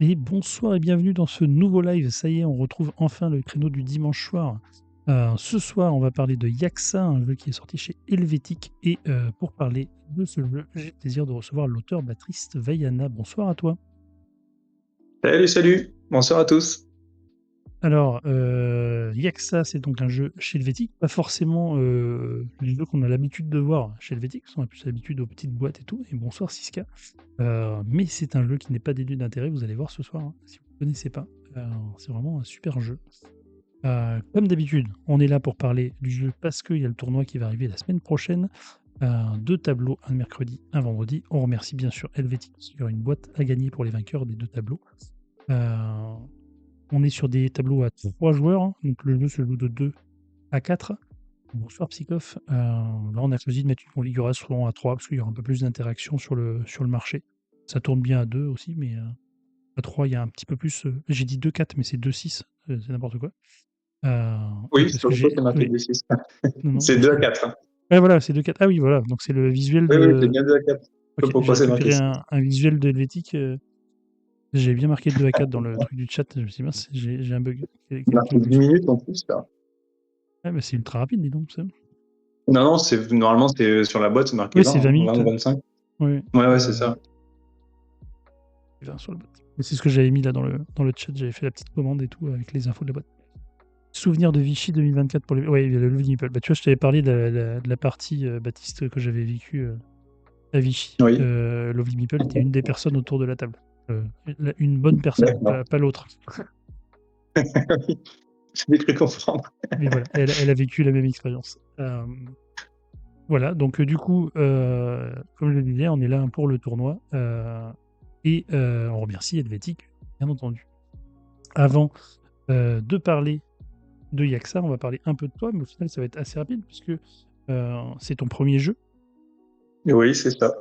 Et bonsoir et bienvenue dans ce nouveau live. Ça y est, on retrouve enfin le créneau du dimanche soir. Ce soir, on va parler de Yaxa, un jeu qui est sorti chez Helvétique. Et pour parler de ce jeu, j'ai le plaisir de recevoir l'auteur Baptiste Vaiana. Bonsoir à toi. Salut, salut, bonsoir à tous. Alors, Yaxa, c'est donc un jeu chez Helvétique, pas forcément les jeux qu'on a l'habitude de voir chez Helvétique, parce qu'on a plus l'habitude aux petites boîtes et tout. Et bonsoir Siska. Mais c'est un jeu qui n'est pas dénué d'intérêt, vous allez voir ce soir, hein, si vous ne connaissez pas. C'est vraiment un super jeu. Comme d'habitude, on est là pour parler du jeu parce qu'il y a le tournoi qui va arriver la semaine prochaine. 2 tableaux, un mercredi, un vendredi. On remercie bien sûr Helvétique qui aura une boîte à gagner pour les vainqueurs des 2 tableaux. Euh, on est sur des tableaux à 3 joueurs, hein, donc le jeu se joue de 2 à 4. Bonsoir Psychoff. Là, on a choisi de mettre une configuration à 3 parce qu'il y aura un peu plus d'interaction sur le marché. Ça tourne bien à 2 aussi, mais à 3, il y a un petit peu plus. J'ai dit 2-4, mais c'est 2-6, c'est n'importe quoi. Oui, Oui, parce sur que le coup, j'ai. c'est marqué Oui, D6. non, non, C'est bah, 2 à 4. Hein. ouais, voilà, c'est 2-4. Ah oui, voilà, donc c'est le visuel Oui, oui, c'est de. bien 2 à 4. Je sais Ok, pas j'ai pourquoi c'est marqué récupéré 6. un visuel de Helvétique. J'ai bien marqué 2 à 4 dans le truc du chat. Je me suis dit, mince, j'ai un bug. C'est Quelqu'un marqué me 10 l'explique. minutes en plus, là. Ah, bah, c'est ultra rapide, dis donc, ça. Non, non, normalement, sur la boîte, c'est marqué Oui, 20, c'est 20 hein, 20 minutes. ou 25. Oui, Ouais, ouais, c'est ça. 20 sur la boîte. Mais c'est ce que j'avais mis là dans le chat. J'avais fait la petite commande et tout avec les infos de la boîte. Souvenir de Vichy 2024 pour les. Ouais, il y a le Love Nipple. Bah, tu vois, je t'avais parlé de la partie Baptiste que j'avais vécue à Vichy. Oui, Lovely Meeple était une des personnes autour de la table. Une bonne personne, d'accord. pas l'autre. J'ai cru comprendre. Mais voilà, elle a vécu la même expérience. Voilà, donc du coup, comme je le disais, on est là pour le tournoi. Et on remercie Helvétique, bien entendu. Avant de parler de Yaxa, on va parler un peu de toi, mais au final, ça va être assez rapide puisque c'est ton premier jeu. Oui, c'est ça.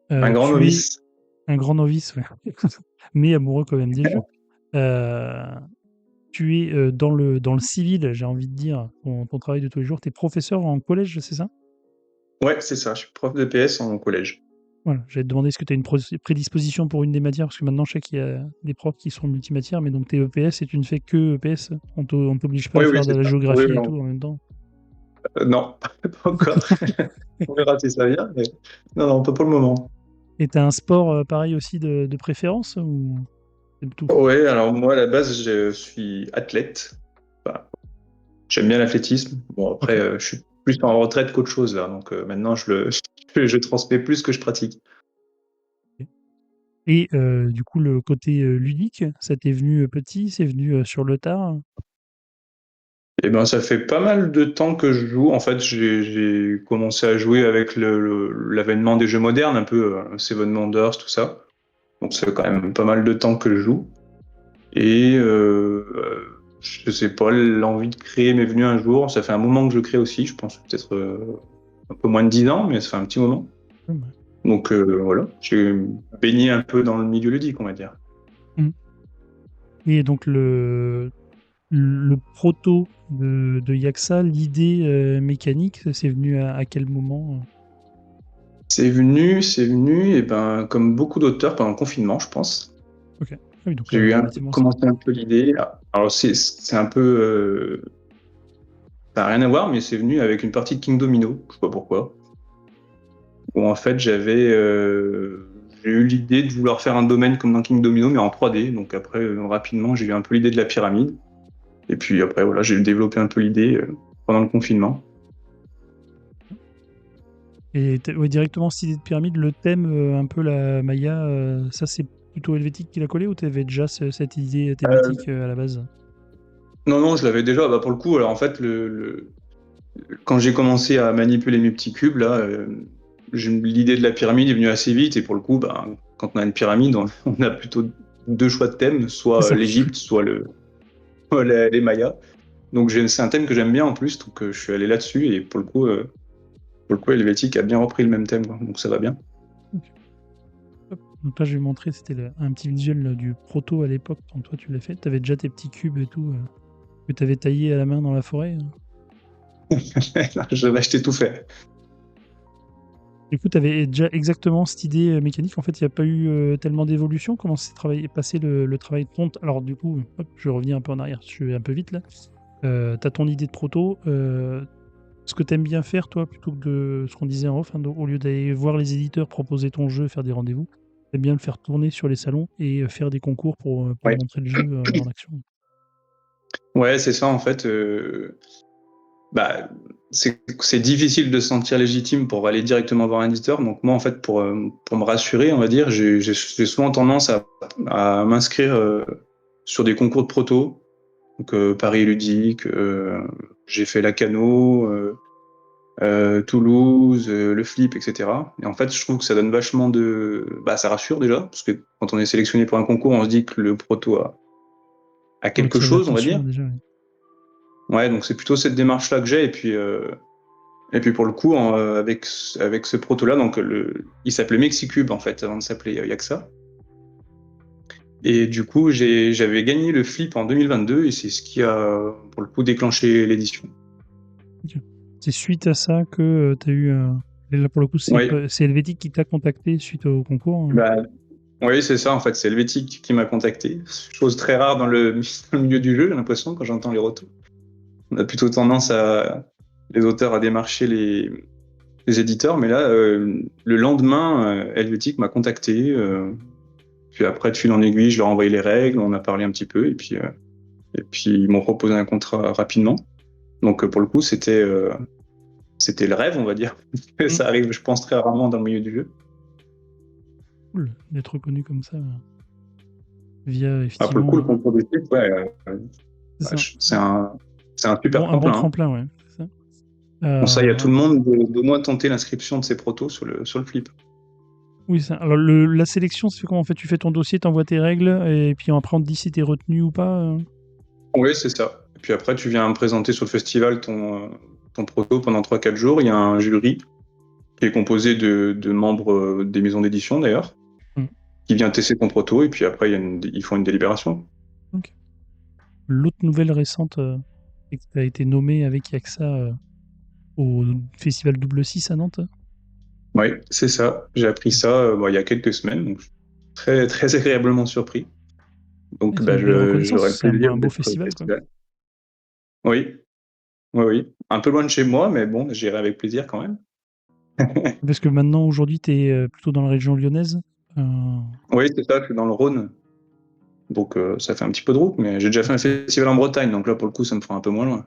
Un grand Tu es novice. un grand novice, ouais. Mais amoureux quand même des jeux. Euh, Tu es dans le civil, j'ai envie de dire, ton travail de tous les jours. Tu es professeur en collège, c'est ça? Ouais, c'est ça. Je suis prof de PS en collège. Voilà, j'allais te demander est-ce que tu as une prédisposition pour une des matières, parce que maintenant je sais qu'il y a des profs qui sont multimatières, mais donc tu es EPS et tu ne fais que EPS. On t'oblige pas à Oui, oui, faire de c'est la ça. Oui, géographie et non. tout en même temps. Non, pas encore. On verra si ça vient, mais non, non, pas pour le moment. Et tu as un sport pareil aussi de préférence ou c'est le tout? Ouais, alors moi, à la base, je suis athlète. Enfin, j'aime bien l'athlétisme. Bon, Ok. après, je suis plus en retraite qu'autre chose, là. Donc maintenant, je transmets plus que je pratique. Et du coup, le côté ludique, ça t'est venu petit, c'est venu sur le tard? Et ben, ça fait pas mal de temps que je joue. En fait, j'ai commencé à jouer avec l'avènement des jeux modernes, un peu Seven Wonders, tout ça. Donc, c'est quand même pas mal de temps que je joue. Et je sais pas, l'envie de créer m'est venue un jour. Ça fait un moment que je crée aussi. Je pense peut-être un peu moins de 10 ans, mais ça fait un petit moment. Ouais. Donc voilà, j'ai baigné un peu dans le milieu ludique, on va dire. Mm. Et donc le proto de Yaxa, l'idée mécanique, c'est venu à quel moment? C'est venu, et ben, comme beaucoup d'auteurs pendant le confinement, je pense. Ok. Ah oui, donc J'ai eu relativement récent. commencé un peu l'idée. Alors c'est un peu, ça n'a rien à voir, mais c'est venu avec une partie de King Domino, je sais pas pourquoi. Où en fait j'ai eu l'idée de vouloir faire un domaine comme dans King Domino, mais en 3D. Donc après, rapidement, j'ai eu un peu l'idée de la pyramide. Et puis après, voilà, j'ai développé un peu l'idée pendant le confinement. Et ouais, directement, cette idée de pyramide, le thème, un peu la Maya, ça c'est plutôt Helvétique qui l'a collé ou t'avais déjà cette idée thématique à la base? Non, non, je l'avais déjà. Bah, pour le coup, alors en fait, quand j'ai commencé à manipuler mes petits cubes, là, l'idée de la pyramide est venue assez vite. Et pour le coup, bah, quand on a une pyramide, on a plutôt deux choix de thèmes, C'est soit ça. l'Égypte, soit les Mayas. Donc c'est un thème que j'aime bien en plus, donc je suis allé là-dessus. Et pour le coup, Helvétique a bien repris le même thème, quoi. Donc ça va bien. Ok. Hop. Donc là, je vais montrer, c'était un petit visuel là, du proto à l'époque, quand toi tu l'as fait. T'avais déjà tes petits cubes et tout, que t'avais taillé à la main dans la forêt. Je vais acheter tout fait. Du coup, tu avais déjà exactement cette idée mécanique. En fait, il n'y a pas eu tellement d'évolution. Comment s'est passé le travail de compte? Alors, du coup, hop, je reviens un peu en arrière. Je vais un peu vite là. Tu as ton idée de proto. Ce que tu aimes bien faire, toi, plutôt que de ce qu'on disait en off, hein, au lieu d'aller voir les éditeurs, proposer ton jeu, faire des rendez-vous, tu aimes bien le faire tourner sur les salons et faire des concours pour Ouais. montrer le jeu en action. Ouais, c'est ça en fait. Bah, c'est difficile de se sentir légitime pour aller directement voir un éditeur. Donc moi, en fait, pour me rassurer, on va dire, j'ai souvent tendance à m'inscrire sur des concours de proto. Donc Paris Ludique, j'ai fait la Cano, Toulouse, le Flip, etc. Et en fait, je trouve que ça donne vachement bah, ça rassure déjà, parce que quand on est sélectionné pour un concours, on se dit que le proto a Pour quelque attirer chose, on va dire. l'attention déjà. Oui. Ouais, donc c'est plutôt cette démarche-là que j'ai. Et puis pour le coup, avec ce proto-là, donc il s'appelait Mexicube en fait, avant de s'appeler Yaxa. Et du coup, j'avais gagné le flip en 2022 et c'est ce qui a, pour le coup, déclenché l'édition. Ok. C'est suite à ça que tu as eu. Et là, pour le coup, Oui, c'est Helvétique qui t'a contacté suite au concours. bah, oui, c'est ça en fait. C'est Helvétique qui m'a contacté. Chose très rare dans le, dans le milieu du jeu, j'ai l'impression, quand j'entends les retours. On a plutôt tendance les auteurs à démarcher les éditeurs, mais là, le lendemain, Helvétique m'a contacté. Puis après, de fil en aiguille, je leur ai envoyé les règles, on a parlé un petit peu, et puis ils m'ont proposé un contrat rapidement. Donc pour le coup, c'était le rêve, on va dire. Mm. Ça arrive, je pense, très rarement dans le milieu du jeu. Cool d'être reconnu comme ça via Ah, pour le coup, le effectivement. concours des types, ouais, C'est ça. c'est un super Un bon tremplin, hein. tremplin, ouais. C'est ça. Je conseille à tout Euh, le monde d'au moins tenter l'inscription de ses protos sur le flip. oui, ça. Alors, la sélection, c'est comment? En fait, tu fais ton dossier, t'envoies tes règles, et puis après, on te dit si t'es retenu ou pas. Oui, c'est ça. Et puis après, tu viens me présenter sur le festival ton proto pendant 3 4 jours. Il y a un jury qui est composé de membres des maisons d'édition, d'ailleurs, Mm. qui vient tester ton proto, et puis après, ils font une délibération. Ok. L'autre nouvelle récente, c'est que tu as été nommé avec Yaxa au festival Double 6 à Nantes. Oui, c'est ça. J'ai appris ça bon, il y a quelques semaines, donc je suis très, très agréablement surpris. Ouais, Donc c'est bah, une belle reconnaissance, j'aurai le c'est plaisir un beau d'être au festival, quoi. festival. Oui, oui, oui. Un peu loin de chez moi, mais bon, j'irai avec plaisir quand même. Parce que maintenant, aujourd'hui, tu es plutôt dans la région lyonnaise. Euh, Oui, c'est ça, je suis dans le Rhône. Donc ça fait un petit peu de route, mais j'ai déjà fait un ok. festival en Bretagne, donc là, pour le coup, ça me fera un peu moins loin.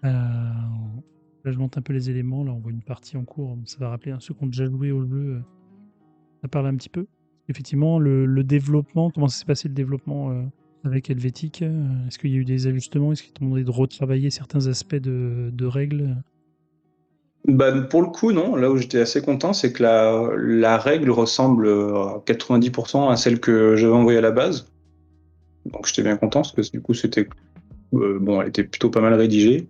Là, je monte un peu les éléments. Là, on voit une partie en cours. Ça va rappeler ceux qui ont déjà joué au jeu. Ça parle un petit peu. Effectivement, le développement, comment ça s'est passé le développement avec Helvétique? Est-ce qu'il y a eu des ajustements? Est-ce qu'ils t'ont demandé de retravailler certains aspects de règles? Bah, pour le coup, non. Là où j'étais assez content, c'est que la règle ressemble à 90% à celle que j'avais envoyée à la base. Donc j'étais bien content, parce que du coup, bon, elle était plutôt pas mal rédigée.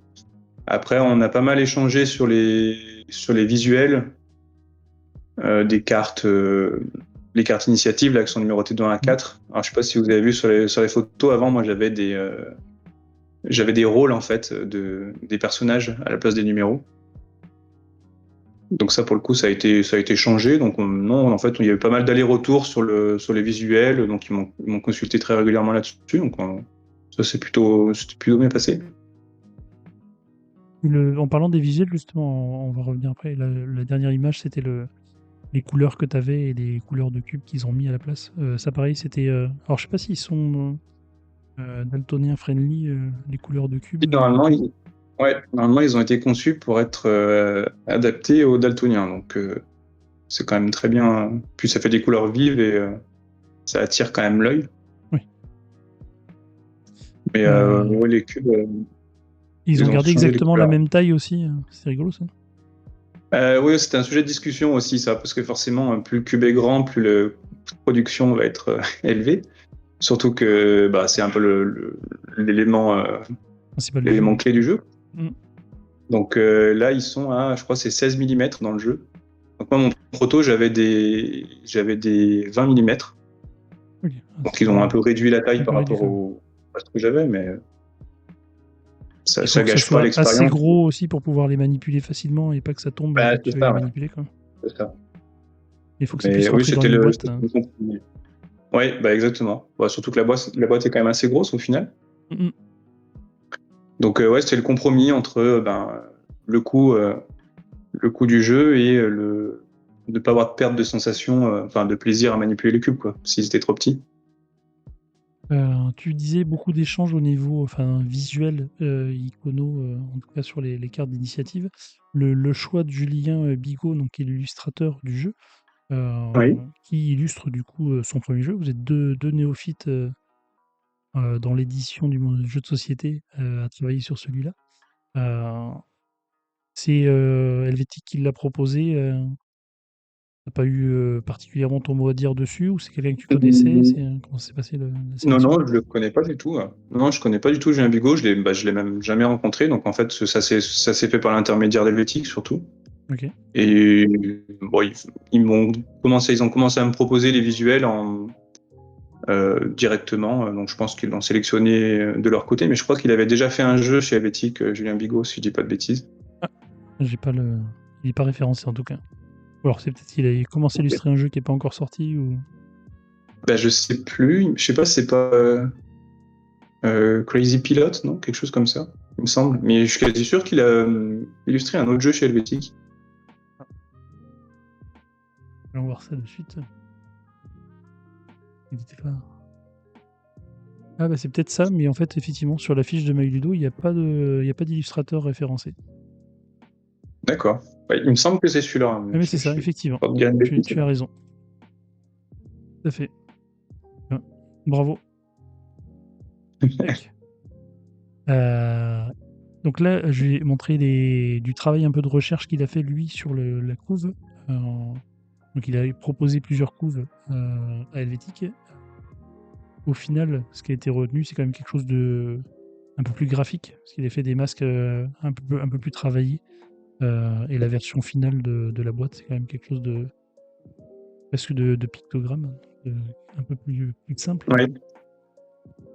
Après, on a pas mal échangé sur les visuels des cartes, les cartes initiatives là, qui sont numérotées de 1 à Mm. 4. Alors, je sais pas si vous avez vu sur les photos avant, moi j'avais des rôles en fait des personnages à la place des numéros. Donc ça, pour le coup, ça a été changé. Donc non, en fait, il y a eu pas mal d'allers-retours sur les visuels. Donc ils m'ont consulté très régulièrement là-dessus. Donc ça, c'était plutôt bien passé. En parlant des visuels, justement, on va revenir après. La dernière image, c'était les couleurs que tu avais et les couleurs de cubes qu'ils ont mis à la place. Ça, pareil, c'était. Alors, je sais pas s'ils sont daltoniens friendly, les couleurs de cubes. Normalement, normalement, ils ont été conçus pour être adaptés aux daltoniens. Donc c'est quand même très bien. Puis ça fait des couleurs vives et ça attire quand même l'œil. Oui. Mais Euh, ouais, les cubes, Ils ont ils ont gardé changé les exactement la couleurs. même taille aussi. C'est rigolo, ça. Oui, c'était un sujet de discussion aussi, ça, parce que forcément, plus le cube est grand, plus le coût de production va être élevé. Surtout que bah, c'est un peu l'élément Principal du jeu, l'élément oui. clé du jeu. Mm. Donc là, ils sont à, je crois, c'est 16 mm dans le jeu. Donc moi, mon proto, j'avais des 20 mm. Ok. Ah, Donc ils ont un peu réduit la un taille peu par réduit rapport quand même. à ce que j'avais, mais Ça, Il faut ça que ça gâche pas soit assez l'expérience. gros aussi pour pouvoir les manipuler facilement et pas que ça tombe Bah, dès que c'est tu veux les ça, ouais. manipuler, quoi. C'est ça. Il faut que ça Mais puisse oui, rentrer dans c'était une le, boîte. c'était le compromis. Ouais, bah exactement. Bah, surtout que la boîte est quand même assez grosse au final. Mmh. Donc ouais, c'était le compromis entre le coût, euh, le coût du jeu et le de ne pas avoir de perte de sensation, enfin de plaisir à manipuler les cubes, quoi, s'ils étaient trop petits. Tu disais beaucoup d'échanges au niveau enfin, visuel, icono, en tout cas sur les cartes d'initiative. Le choix de Julien, Bigot, donc qui est l'illustrateur du jeu, Oui. qui illustre du coup, son premier jeu. Vous êtes deux néophytes, dans l'édition du jeu de société, à travailler sur celui-là. Heu, c'est, Helvétique qui l'a proposé, tu pas eu, particulièrement ton mot à dire dessus ou c'est quelqu'un que tu connaissais? Comment s'est passé la Non, sélection? non, je le connais pas du tout. Non, je connais pas du tout Julien Bigot. Je l'ai même jamais rencontré. Donc en fait, ça s'est fait par l'intermédiaire d'Helvétique surtout. OK. Et bon, ils ont commencé à me proposer les visuels directement. Donc je pense qu'ils l'ont sélectionné de leur côté. Mais je crois qu'il avait déjà fait un jeu chez Helvétique, Julien Bigot, si je dis pas de bêtises. Ah, j'ai pas le il est pas référencé en tout cas. Ou alors c'est peut-être qu'il a commencé à Ok. illustrer un jeu qui est pas encore sorti ou Bah, je sais plus. Je sais pas si c'est pas Crazy Pilot, non? Quelque chose comme ça, il me semble. Mais je suis quasi sûr qu'il a illustré un autre jeu chez Helvétique. allons voir ça de suite. Il était pas ah bah, c'est peut-être ça, mais en fait effectivement sur la fiche de My Ludo, il y a pas d'illustrateur référencé. D'accord. Ouais, il me semble que c'est celui-là, hein, Ah mais mais je, c'est je ça, suis effectivement. pas de dire une bêtise. Tu as raison. Tout à fait. Bien. Bravo. Tac. Donc là, je vais montrer du travail un peu de recherche qu'il a fait lui sur la couve. Donc il a proposé plusieurs couves, à Helvétique. Au final, ce qui a été retenu, c'est quand même quelque chose de un peu plus graphique, parce qu'il a fait des masques, un peu plus travaillés, et la version finale de la boîte, c'est quand même quelque chose de presque de pictogramme, heu, un peu plus simple. Ouais.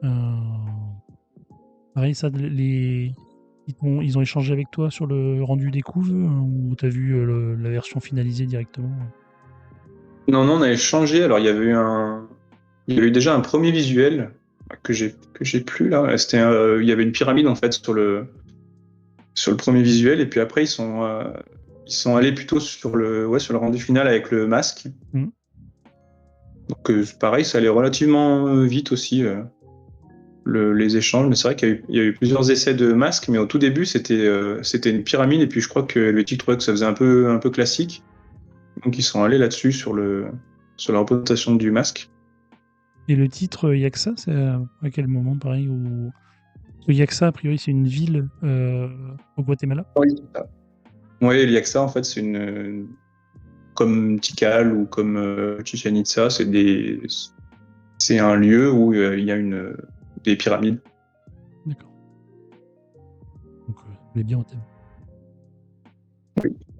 Heu, Pareil ça ils ont échangé avec toi sur le rendu des couves, ou tu as vu, la version finalisée directement? Non, non, on avait changé. Alors, il y avait eu déjà un premier visuel que j'ai plus là. Il y avait une pyramide en fait sur le premier visuel, et puis après ils sont allés plutôt sur le rendu final avec le masque. Mmh. Donc pareil, ça allait relativement vite aussi. Les échanges, mais c'est vrai qu'il y a eu plusieurs essais de masques, mais au tout début c'était une pyramide, et puis je crois que Helvétique trouvait que ça faisait un peu classique, donc ils sont allés là-dessus sur la représentation du masque. Et le titre, Yaxa, c'est à quel moment pareil où parce que Yaxa a priori c'est une ville, au Guatemala? Oui, c'est ça. Ouais, l'Iaxa en fait comme Tikal ou comme Chichen Itza, c'est un lieu où il y a des pyramides. D'accord. Donc, elle est bien au thème.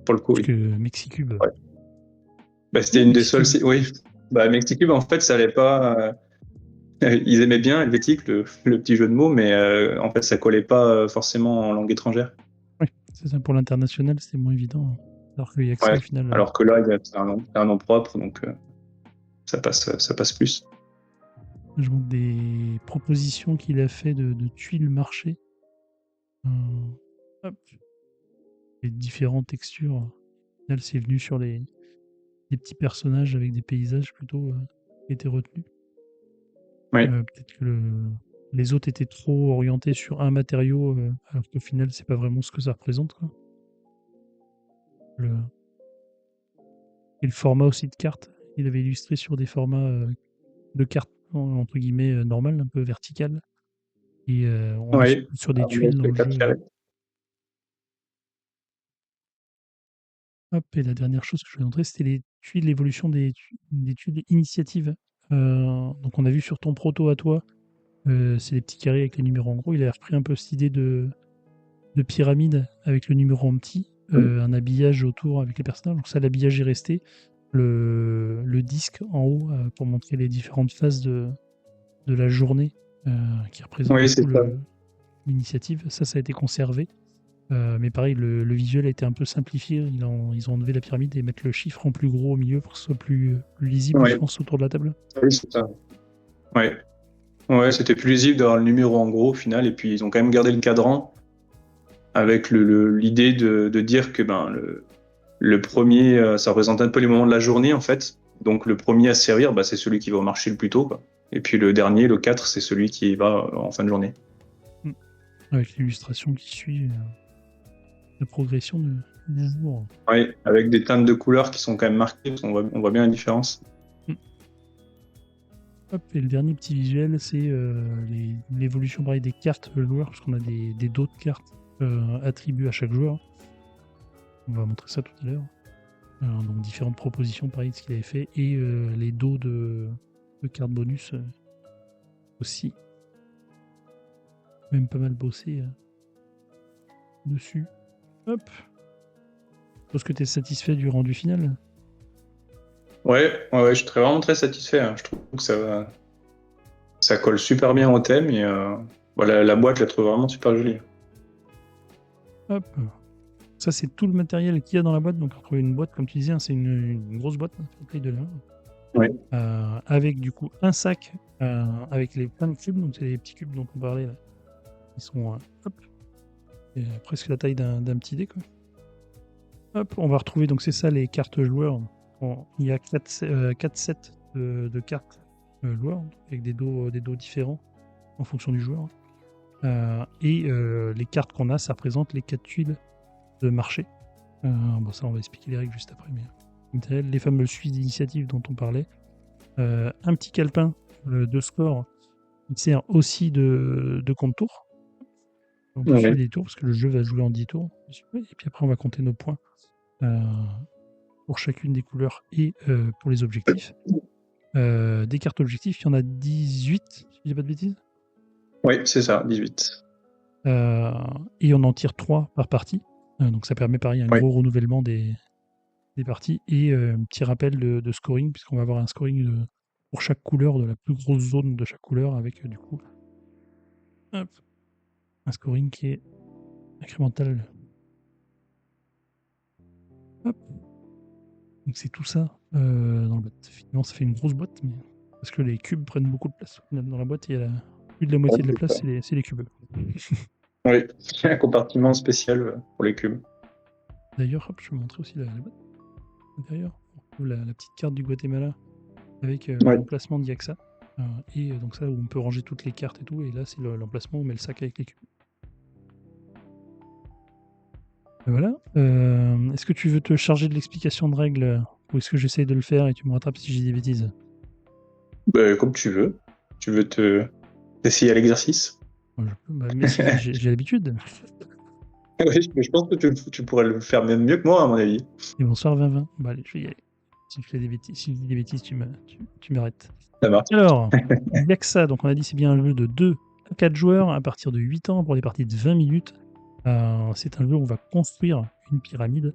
Pour le coup, Parce oui. que Mexicube, Ouais. Bah, c'était ouh une des seules. Mexicube! Oui. Bah, Mexicube, en fait, ça allait pas. Ils aimaient bien Helvétique, le petit jeu de mots, mais en fait, ça collait pas forcément en langue étrangère. Oui, c'est ça, pour l'international, c'est moins évident, alors que Yaxa Ouais. au final, Alors que là, c'est un nom propre, donc ça passe plus. je montre des propositions qu'il a fait de tuiles marché. Hop, les différentes textures. Au final, c'est venu sur les petits personnages avec des paysages plutôt, qui étaient retenus. Oui. Peut-être que les autres étaient trop orientés sur un matériau, alors qu'au final, c'est pas vraiment ce que ça représente, quoi. Le Et le format aussi de carte. Il avait illustré sur des formats, de cartes entre guillemets, normales, un peu verticales et on est Oui. sur des Alors, on a tuiles dans fait le jeu, 4 carrés. hop et la dernière chose que je voulais montrer, c'était les tuiles, l'évolution des tuiles initiatives. Donc on a vu sur ton proto à toi, c'est les petits carrés avec les numéros en gros. Il a repris un peu cette idée de pyramide avec le numéro en petit, Oui. un habillage autour avec les personnages. Donc ça, l'habillage est resté. Le disque en haut, pour montrer les différentes phases de la journée, qui représente Oui, du coup c'est ça. l'initiative. Ça a été conservé. Mais pareil, le visuel a été un peu simplifié. Ils ont enlevé la pyramide et mettre le chiffre en plus gros au milieu pour que ce soit plus lisible, je Ouais, pense, autour de la table. oui, c'est ça. Ouais, ouais, c'était plus lisible d'avoir le numéro en gros au final, et puis ils ont quand même gardé le cadran avec l'idée de dire que le premier, ça représente un peu les moments de la journée en fait. Donc le premier à servir, c'est celui qui va au marché le plus tôt, quoi. Et puis le dernier, le 4, c'est celui qui va en fin de journée. Avec l'illustration qui suit la progression du jour. Ouais, avec des teintes de couleurs qui sont quand même marquées, parce on voit bien la différence. Hop, et le dernier petit visuel, c'est l'évolution pareil, des cartes joueurs, parce qu'on a des dos de cartes attribuées à chaque joueur. On va montrer ça tout à l'heure. Donc différentes propositions pareil de ce qu'il avait fait, et les dos de cartes bonus aussi. Même pas mal bossé dessus. Hop. Est-ce que tu es satisfait du rendu final? Ouais, je suis vraiment très satisfait, hein. Je trouve que ça colle super bien au thème, et voilà, la boîte, je la trouve vraiment super jolie. Hop. Ça, c'est tout le matériel qu'il y a dans la boîte. Donc, on trouve une boîte, comme tu disais, hein, c'est une grosse boîte, hein, taille de là. Ouais. Avec du coup un sac avec les plein de cubes. Donc, c'est les petits cubes dont on parlait là. Ils sont hop, et, presque la taille d'un petit dé, quoi. Hop, on va retrouver, donc c'est ça les cartes joueurs. Il y a 4 sets de cartes joueurs avec des dos différents en fonction du joueur. Et les cartes qu'on a, ça représente les 4 tuiles de marché. Ça, on va expliquer les règles juste après. Mais les fameuses suites d'initiative dont on parlait. Un petit calepin de score qui sert aussi de compte tour. On peut suivre des tours parce que le jeu va jouer en 10 tours. Et puis après, on va compter nos points pour chacune des couleurs et pour les objectifs. Des cartes objectifs, il y en a 18, si je dis pas de bêtises. Oui, c'est ça, 18. Et on en tire 3 par partie. Donc ça permet pareil un gros renouvellement des parties. Et un petit rappel de scoring, puisqu'on va avoir un scoring pour chaque couleur, de la plus grosse zone de chaque couleur, avec du coup un scoring qui est incrémental. Hop. Donc c'est tout ça dans la boîte. Finalement, ça fait une grosse boîte, mais parce que les cubes prennent beaucoup de place. Dans la boîte, il y a plus de la moitié de la place, c'est les cubes. Oui, il y a un compartiment spécial pour les cubes. D'ailleurs, hop, je vais vous montrer aussi la boîte. L'intérieur, la petite carte du Guatemala avec l'emplacement d'Yaxa. Et donc ça, où on peut ranger toutes les cartes et tout. Et là, c'est l'emplacement où on met le sac avec les cubes. Et voilà. Est-ce que tu veux te charger de l'explication de règles ou est-ce que j'essaye de le faire et tu me rattrapes si j'ai des bêtises? Comme tu veux. Tu veux t'essayer à l'exercice? Mais j'ai l'habitude. Oui, je pense que tu pourrais le faire même mieux que moi, à mon avis. Et bonsoir 20-20. Bon, allez, je vais y aller. Si je dis des bêtises, tu m'arrêtes. Ça marche. Alors, Yaxa, donc on a dit c'est bien un jeu de 2 à 4 joueurs à partir de 8 ans pour des parties de 20 minutes. C'est un jeu où on va construire une pyramide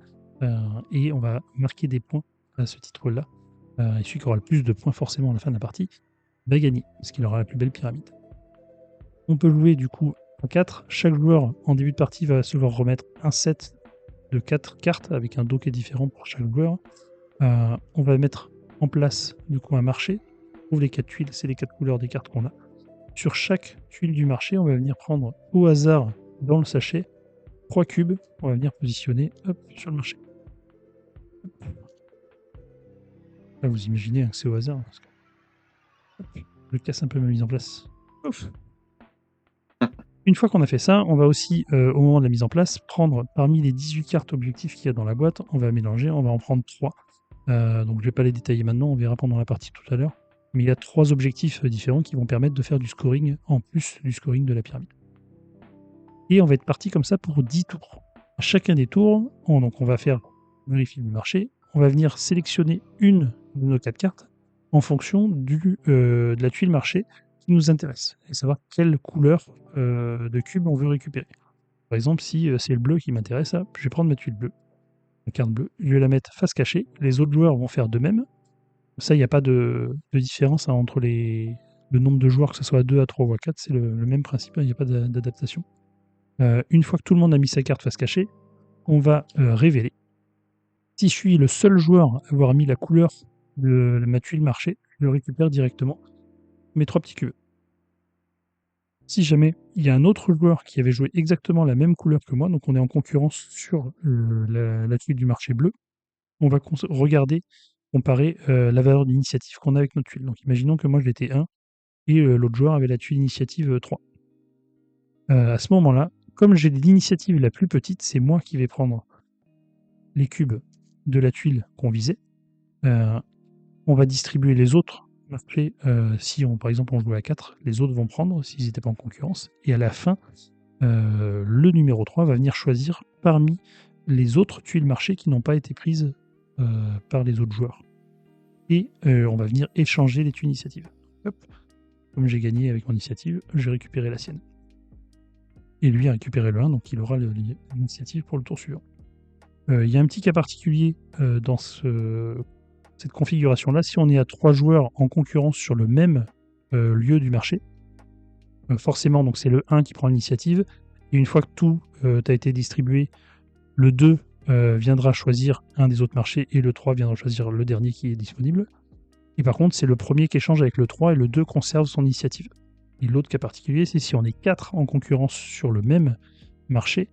et on va marquer des points à ce titre-là. Et celui qui aura le plus de points forcément à la fin de la partie va gagner, parce qu'il aura la plus belle pyramide. On peut jouer du coup à 4. Chaque joueur en début de partie va se voir remettre un set de 4 cartes avec un dos qui est différent pour chaque joueur. On va mettre en place du coup un marché. On trouve les 4 tuiles, c'est les 4 couleurs des cartes qu'on a. Sur chaque tuile du marché, on va venir prendre au hasard dans le sachet 3 cubes. On va venir positionner sur le marché. Là, vous imaginez que c'est au hasard. Parce que... je casse un peu ma mise en place. Ouf. Une fois qu'on a fait ça, on va aussi, au moment de la mise en place, prendre parmi les 18 cartes objectifs qu'il y a dans la boîte, on va mélanger, on va en prendre 3. Donc je ne vais pas les détailler maintenant, on verra pendant la partie tout à l'heure. Mais il y a 3 objectifs différents qui vont permettre de faire du scoring en plus du scoring de la pyramide. Et on va être parti comme ça pour 10 tours. À chacun des tours, on va faire vérifier le marché, on va venir sélectionner une de nos 4 cartes en fonction de la tuile marché qui nous intéresse et savoir quelle couleur de cube on veut récupérer. Par exemple, si c'est le bleu qui m'intéresse, je vais prendre ma tuile bleue, la carte bleue, je vais la mettre face cachée, les autres joueurs vont faire de même. Ça, il n'y a pas de différence entre le nombre de joueurs, que ce soit à 2, à 3 ou à 4, c'est le même principe, il n'y a pas d'adaptation. Une fois que tout le monde a mis sa carte face cachée, on va révéler. Si je suis le seul joueur à avoir mis la couleur de ma tuile marché, je le récupère directement mes 3 petits cubes. Si jamais il y a un autre joueur qui avait joué exactement la même couleur que moi, donc on est en concurrence sur la tuile du marché bleu, on va regarder, comparer la valeur d'initiative qu'on a avec notre tuile. Donc imaginons que moi je l'étais 1 et l'autre joueur avait la tuile initiative 3. À ce moment-là, comme j'ai l'initiative la plus petite, c'est moi qui vais prendre les cubes de la tuile qu'on visait. On va distribuer les autres marchés. Si par exemple on jouait à 4, les autres vont prendre s'ils n'étaient pas en concurrence. Et à la fin, le numéro 3 va venir choisir parmi les autres tuiles marchés qui n'ont pas été prises par les autres joueurs. Et on va venir échanger les tuiles initiatives. Hop. Comme j'ai gagné avec mon initiative, je vais récupérer la sienne. Et lui a récupéré le 1, donc il aura l'initiative pour le tour suivant. Il y a un petit cas particulier dans cette configuration-là. Si on est à 3 joueurs en concurrence sur le même lieu du marché, forcément, donc c'est le 1 qui prend l'initiative. Et une fois que tout a été distribué, le 2 viendra choisir un des autres marchés et le 3 viendra choisir le dernier qui est disponible. Et par contre, c'est le premier qui échange avec le 3 et le 2 conserve son initiative. Et l'autre cas particulier, c'est si on est 4 en concurrence sur le même marché.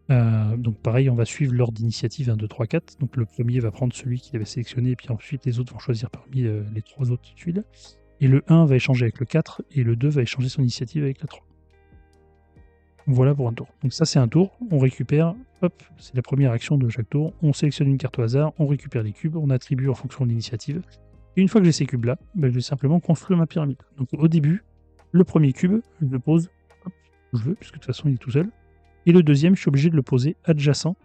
Donc pareil, on va suivre l'ordre d'initiative 1, 2, 3, 4. Donc le premier va prendre celui qu'il avait sélectionné, et puis ensuite les autres vont choisir parmi les 3 autres tuiles. Et le 1 va échanger avec le 4, et le 2 va échanger son initiative avec la 3. Voilà pour un tour. Donc ça c'est un tour, on récupère, hop, c'est la première action de chaque tour, on sélectionne une carte au hasard, on récupère les cubes, on attribue en fonction de l'initiative. Et une fois que j'ai ces cubes-là, je vais simplement construire ma pyramide. Donc au début, le premier cube, je le pose où je veux, puisque de toute façon il est tout seul. Et le deuxième, je suis obligé de le poser adjacent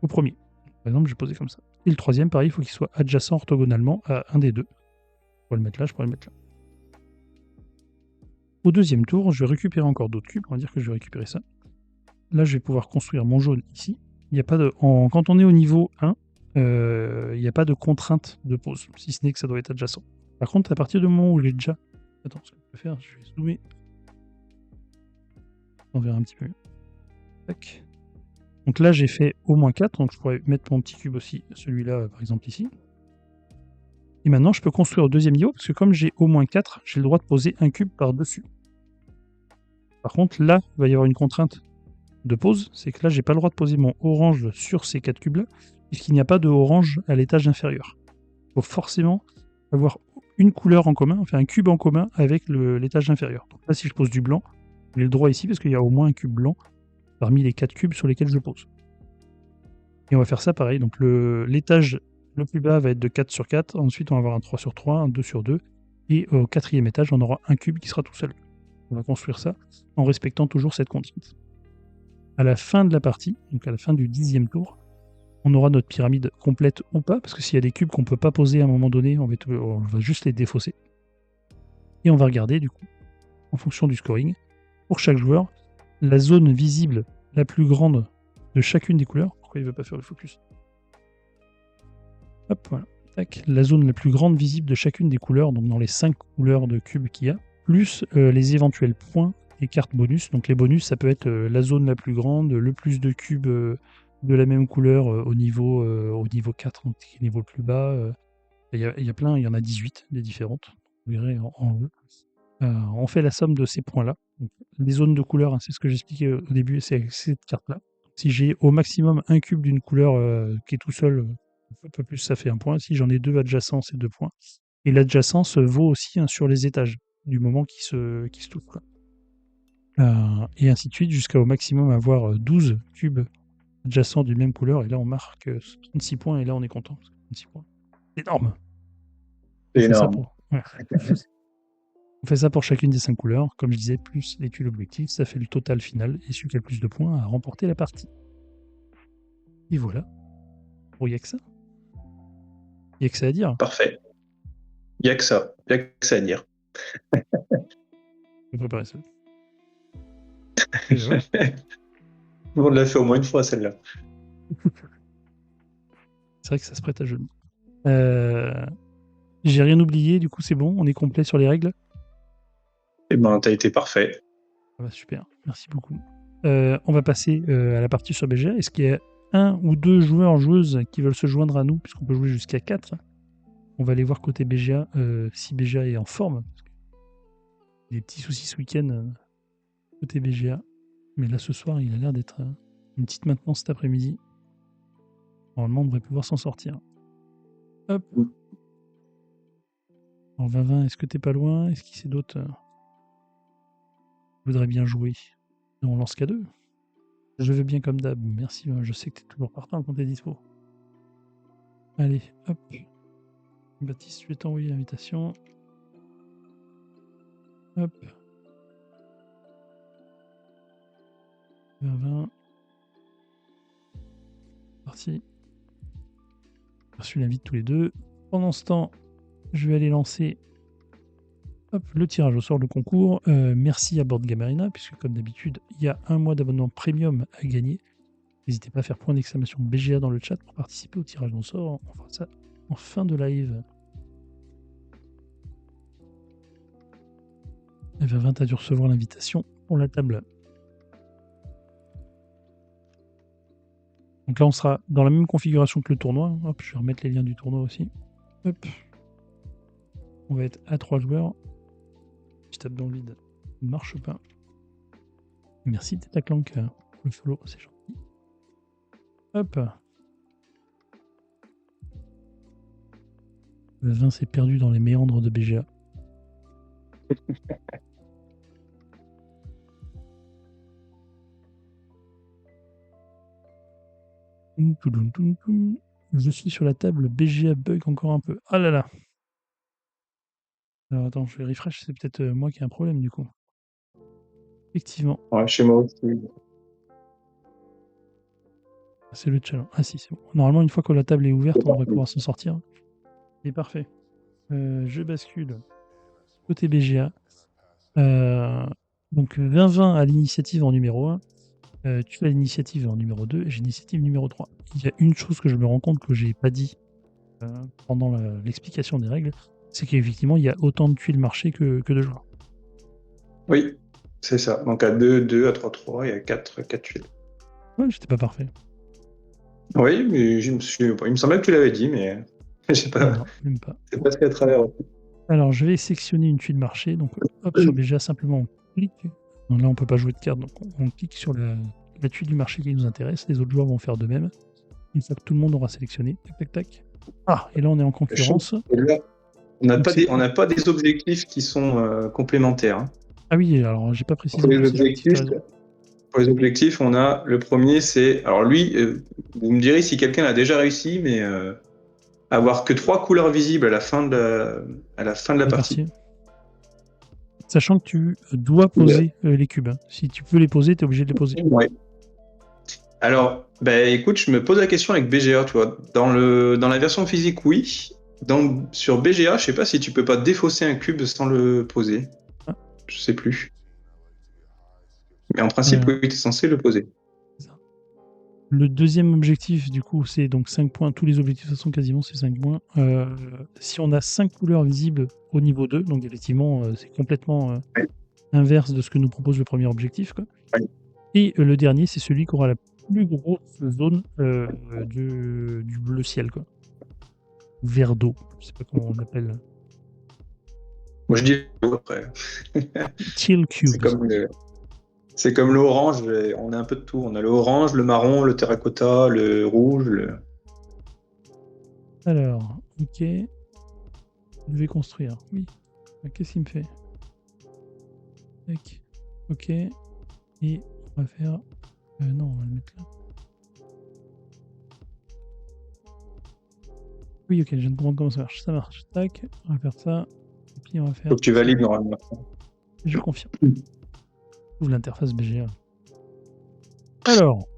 au premier. Par exemple, j'ai posé comme ça. Et le troisième, pareil, il faut qu'il soit adjacent orthogonalement à un des deux. Je pourrais le mettre là, je pourrais le mettre là. Au deuxième tour, je vais récupérer encore d'autres cubes. On va dire que je vais récupérer ça. Là, je vais pouvoir construire mon jaune ici. Il y a pas de, quand on est au niveau 1, il n'y a pas de contrainte de pose, si ce n'est que ça doit être adjacent. Par contre, à partir du moment où j'ai déjà... Attends, ce que je peux faire, je vais zoomer. On verra un petit peu mieux. Tac. Donc là, j'ai fait au moins 4, donc je pourrais mettre mon petit cube aussi, celui-là, par exemple, ici. Et maintenant, je peux construire au deuxième niveau, parce que comme j'ai au moins 4, j'ai le droit de poser un cube par-dessus. Par contre, là, il va y avoir une contrainte de pose, c'est que là, j'ai pas le droit de poser mon orange sur ces 4 cubes-là, puisqu'il n'y a pas de orange à l'étage inférieur. Il faut forcément avoir une couleur en commun, enfin un cube en commun avec l'étage inférieur. Donc là, si je pose du blanc, j'ai le droit ici, parce qu'il y a au moins un cube blanc parmi les 4 cubes sur lesquels je pose. Et on va faire ça pareil, donc l'étage le plus bas va être de 4 sur 4, ensuite on va avoir un 3 sur 3, un 2 sur 2, et au 4e étage, on aura un cube qui sera tout seul. On va construire ça en respectant toujours cette contrainte. À la fin de la partie, donc à la fin du 10e tour, on aura notre pyramide complète ou pas, parce que s'il y a des cubes qu'on ne peut pas poser à un moment donné, on va juste les défausser. Et on va regarder du coup, en fonction du scoring, pour chaque joueur, la zone visible la plus grande de chacune des couleurs. Pourquoi il ne veut pas faire le focus? Hop, voilà. Tac. La zone la plus grande visible de chacune des couleurs, donc dans les 5 couleurs de cubes qu'il y a, plus les éventuels points et cartes bonus. Donc les bonus, ça peut être la zone la plus grande, le plus de cubes de la même couleur au niveau 4, donc qui est le niveau le plus bas. Il y a plein, il y en a 18 des différentes. Vous verrez en haut. On fait la somme de ces points-là. Donc, les zones de couleurs, hein, c'est ce que j'expliquais au début, c'est cette carte-là. Si j'ai au maximum un cube d'une couleur qui est tout seul, un peu plus, ça fait un point. Si j'en ai 2 adjacents, c'est 2 points. Et l'adjacence vaut aussi sur les étages, du moment qui se touchent. Et ainsi de suite, jusqu'à au maximum avoir 12 cubes adjacents d'une même couleur. Et là, on marque 36 points, et là, on est content. 36 points. C'est énorme. C'est On fait ça énorme. pour... Ouais. On fait ça pour chacune des 5 couleurs. Comme je disais, plus les tuiles objectifs, ça fait le total final. Et celui qui a le plus de points a remporté la partie. Et voilà. Bon, il n'y a que ça. Il n'y a que ça à dire. Parfait. Il n'y a que ça. Il n'y a que ça à dire. Je vais préparer ça. Et voilà. On l'a fait au moins une fois, celle-là. C'est vrai que ça se prête à jeu. J'ai rien oublié, du coup c'est bon, on est complet sur les règles. Eh ben, t'as été parfait. Ah bah, super, merci beaucoup. On va passer à la partie sur BGA. Est-ce qu'il y a un ou deux joueurs, joueuses qui veulent se joindre à nous, puisqu'on peut jouer jusqu'à 4. On va aller voir côté BGA, si BGA est en forme. Parce qu'il y a des petits soucis ce week-end côté BGA. Mais là, ce soir, il a l'air d'être une petite maintenance cet après-midi. Normalement, on devrait pouvoir s'en sortir. Hop. En 20-20, est-ce que t'es pas loin? Est-ce qu'il y a d'autres voudrait bien jouer? On lance K2. Je veux bien comme d'hab. Merci, je sais que t'es toujours partant quand t'es dispo. Allez, hop. Baptiste, je vais t'envoyer l'invitation. Hop. 20-20. Parti. J'ai reçu l'invite tous les deux. Pendant ce temps, je vais aller lancer le tirage au sort, le concours. Merci à Board Game Arena, puisque comme d'habitude, il y a un mois d'abonnement premium à gagner. N'hésitez pas à faire point d'exclamation BGA dans le chat pour participer au tirage au sort. On fera ça en fin de live. Et 20 a dû recevoir l'invitation pour la table. Donc là, on sera dans la même configuration que le tournoi. Hop, je vais remettre les liens du tournoi aussi. Hop. On va être à 3 joueurs. Je tape dans le vide. Ne marche pas. Merci Teta Clank pour le follow, c'est gentil. Hop. Le vin s'est perdu dans les méandres de BGA. Je suis sur la table, BGA bug encore un peu. Ah là là. Alors attends, je vais refresh, c'est peut-être moi qui ai un problème du coup. Effectivement. Ouais, chez moi aussi. C'est le challenge. Ah si, c'est bon. Normalement, une fois que la table est ouverte, on devrait pouvoir s'en sortir. C'est parfait. Je bascule côté BGA. Donc 20-20 à l'initiative en numéro 1. Tu as l'initiative en numéro 2 et j'ai l'initiative numéro 3. Il y a une chose que je me rends compte que j'ai pas dit pendant l'explication des règles, c'est qu'effectivement, il y a autant de tuiles marché que de joueurs. Oui, c'est ça. Donc à 2, à 3, il y a 4 tuiles. Ouais, j'étais pas parfait. Oui, mais il me semblait que tu l'avais dit, mais j'ai pas. Non, même pas. C'est passé à travers. Alors, je vais sectionner une tuile marché. Donc, hop, sur BGA, simplement, on clique. Donc là, on peut pas jouer de carte, donc on clique sur la tuile du marché qui nous intéresse. Les autres joueurs vont faire de même. Une fois que tout le monde aura sélectionné, tac, tac, tac. Ah, et là, on est en concurrence. Et là, on n'a pas des objectifs qui sont complémentaires. Hein. Ah oui, alors, j'ai pas précisé. Pour les objectifs, on a le premier, c'est. Alors lui, vous me direz si quelqu'un a déjà réussi, mais avoir que 3 couleurs visibles à la fin de la partie. Sachant que tu dois poser les cubes. Hein. Si tu peux les poser, tu es obligé de les poser. Ouais. Alors, écoute, je me pose la question avec BGA, tu vois. Dans la version physique, oui. Sur BGA, je sais pas si tu peux pas défausser un cube sans le poser. Ah. Je sais plus. Mais en principe, oui, tu es censé le poser. Le deuxième objectif, du coup, c'est donc 5 points. Tous les objectifs, de toute façon, quasiment, c'est 5 points. Si on a 5 couleurs visibles au niveau 2, donc effectivement, c'est complètement inverse de ce que nous propose le premier objectif. Quoi. Ouais. Et le dernier, c'est celui qui aura la plus grosse zone du bleu ciel. Quoi. Vert d'eau, je sais pas comment on l'appelle. Moi, je dis après. Teal Cube. C'est comme l'orange, on a un peu de tout. On a le orange, le marron, le terracotta, le rouge. Alors, ok. Je vais construire, oui. Qu'est-ce qu'il me fait? Tac. Ok. Et on va faire... non, on va le mettre là. Oui, ok, je viens de comprendre comment ça marche. Ça marche. Tac, on va faire ça. Et puis on va faire... Faut que tu valides normalement. Je confirme. Ouvre l'interface BGA. Alors.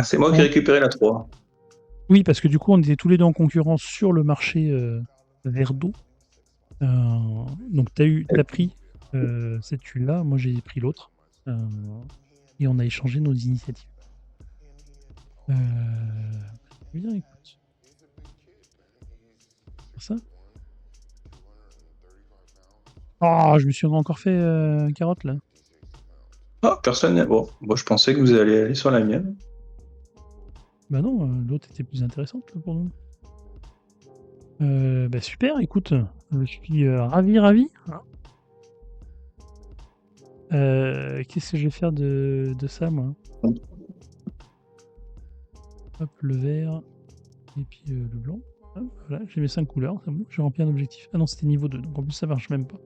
C'est moi qui ai récupéré la 3. Oui, parce que du coup, on était tous les deux en concurrence sur le marché vert d'eau. Donc, tu as pris cette tuile-là. Moi, j'ai pris l'autre. Et on a échangé nos initiatives. Bien, écoute. Ça. Oh, je me suis encore fait carotte là. Ah, personne. Bon, moi je pensais que vous alliez aller sur la mienne. Bah non, l'autre était plus intéressante pour nous. Bah super, écoute, je suis ravi. Qu'est-ce que je vais faire de ça, moi? Hop, le vert, et puis le blanc. Hop, voilà, j'ai mes 5 couleurs, c'est bon, j'ai rempli un objectif. Ah non, c'était niveau 2, donc en plus ça marche même pas.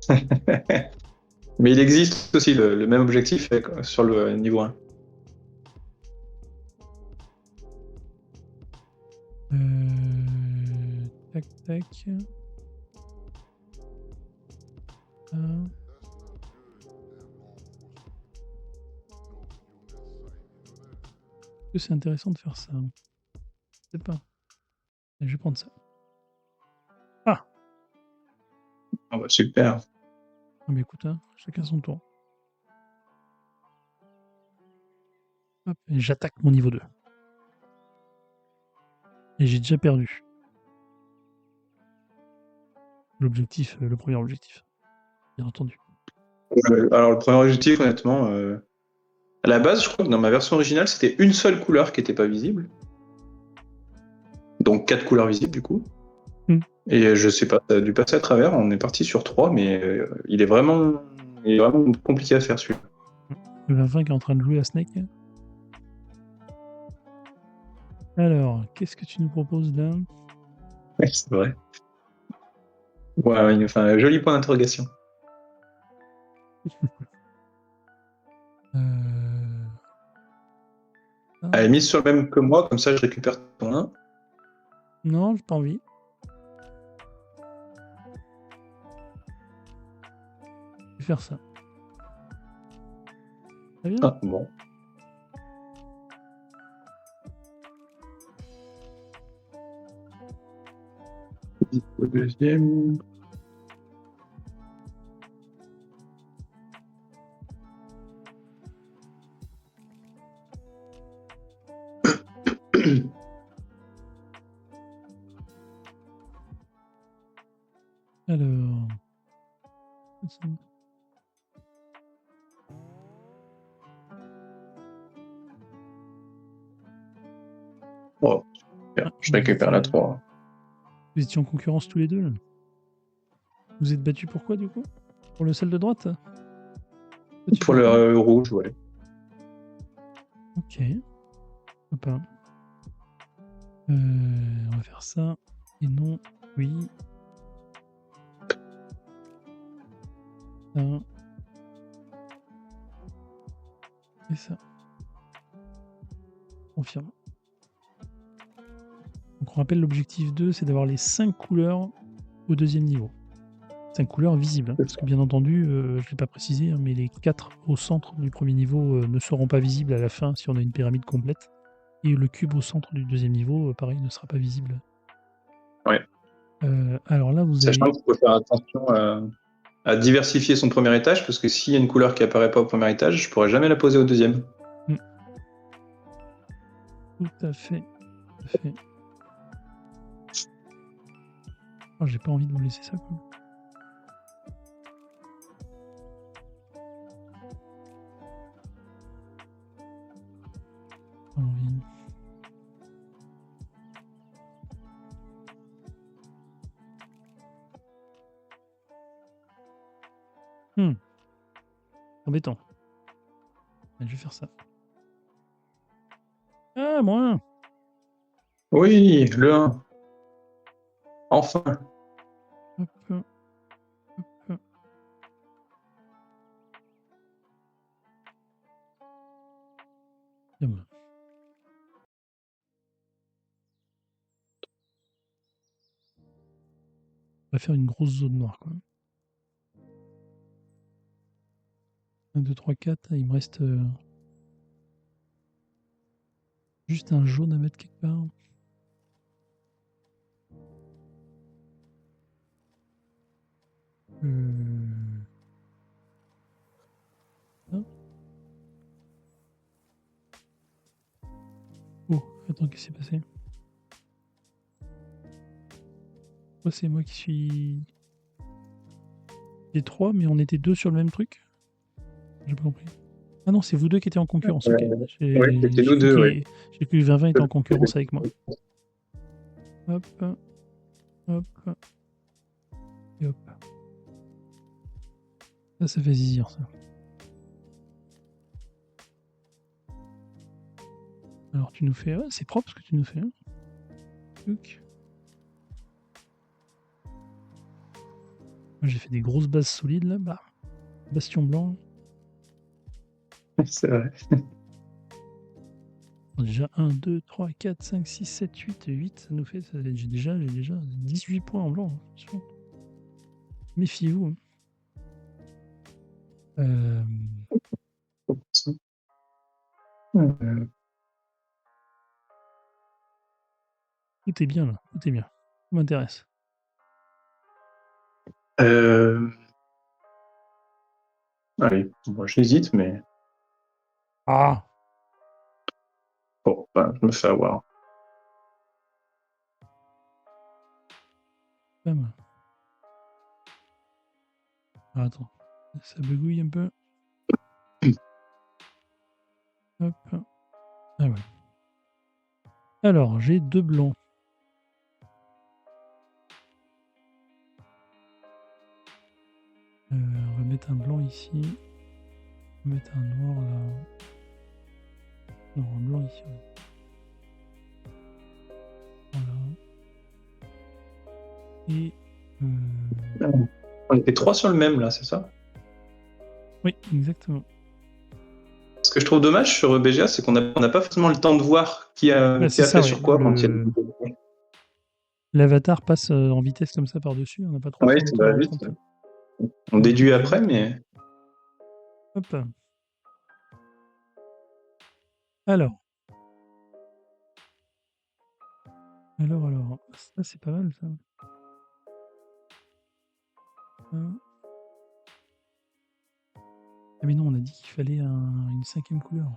Ouais. Mais il existe aussi le même objectif sur le niveau 1. Tac, tac. Ah. Est-ce que c'est intéressant de faire ça? Je sais pas. Je vais prendre ça. Ah! Ah bah super. Ah mais écoute, hein, chacun son tour. Hop, et j'attaque mon niveau 2. Et j'ai déjà perdu. L'objectif, le premier objectif. Bien entendu. Alors le premier objectif, honnêtement, à la base, je crois que dans ma version originale, c'était une seule couleur qui n'était pas visible. Donc 4 couleurs visibles du coup. Et je sais pas, ça a dû passer à travers, on est parti sur 3, mais il est vraiment compliqué à faire celui-là. Le 25 est en train de jouer à Snake. Alors, qu'est-ce que tu nous proposes là? Ouais, c'est vrai. Ouais, enfin, un joli point d'interrogation. Elle est mise sur le même que moi, comme ça je récupère ton 1. Non, j'ai pas envie. Je vais faire ça. Très bien. Ah, bon. Au deuxième. Alors. Oh, super. Je récupère la 3. Vous étiez en concurrence tous les deux là. Vous êtes battus pour quoi du coup? Pour le celle de droite? Pour le rouge, ouais. Ok. Pourquoi pas. On va faire ça. Et non. Oui. Ça. Et ça. Confirme. Donc on rappelle l'objectif 2, c'est d'avoir les 5 couleurs au deuxième niveau. 5 couleurs visibles. Hein, parce que bien entendu, je ne l'ai pas précisé, hein, mais les 4 au centre du premier niveau ne seront pas visibles à la fin si on a une pyramide complète. Et le cube au centre du deuxième niveau, pareil, ne sera pas visible. Ouais. Alors là, vous Sachant avez... qu'il faut faire attention à diversifier son premier étage, parce que s'il y a une couleur qui apparaît pas au premier étage, je pourrais jamais la poser au deuxième. Tout à fait. Tout à fait. Oh, j'ai pas envie de vous laisser ça, quoi. Pas envie. Embêtant. Je vais faire ça. Ah, moins. Oui, le 1. Enfin. Hop, hop, hop. Bien. On va faire une grosse zone noire, quoi. 1, 2, 3, 4. Il me reste juste un jaune à mettre quelque part. Oh, attends, qu'est-ce qui s'est passé? Oh, c'est moi qui suis... Les 3, mais on était 2 sur le même truc? J'ai pas compris. Ah non, c'est vous deux qui étiez en concurrence, ok. Ouais, c'était nous deux, ouais. J'ai cru que 20 était en concurrence avec moi. Hop, hop, et hop. Ça fait zizir, ça. Alors tu nous fais... Ouais, c'est propre ce que tu nous fais. Hein. Moi j'ai fait des grosses bases solides là. Bah. Bastion blanc. C'est vrai. Déjà 1, 2, 3, 4, 5, 6, 7, 8, ça nous fait... J'ai déjà 18 points en blanc. Hein. Méfiez-vous. Hein. Tout est bien là, tout est bien. Ça m'intéresse. Allez, moi j'hésite, mais Ah! bon, je me fais avoir. Bam. Ah, attends, ça bugouille un peu. Hop. Ah ouais. Alors, j'ai 2 blancs. On va mettre un blanc ici. On va mettre un noir là. Non, un blanc ici. Voilà. Et... On était 3 sur le même là, c'est ça? Oui, exactement. Ce que je trouve dommage sur BGA, c'est qu'on n'a pas forcément le temps de voir qui a fait sur quoi quand il y a... L'avatar passe en vitesse comme ça par-dessus, on n'a pas trop Ouais, le ça temps va de vite. recompter. On déduit après, mais... Hop. Alors, ça c'est pas mal ça. Ah mais non, on a dit qu'il fallait une 5e couleur.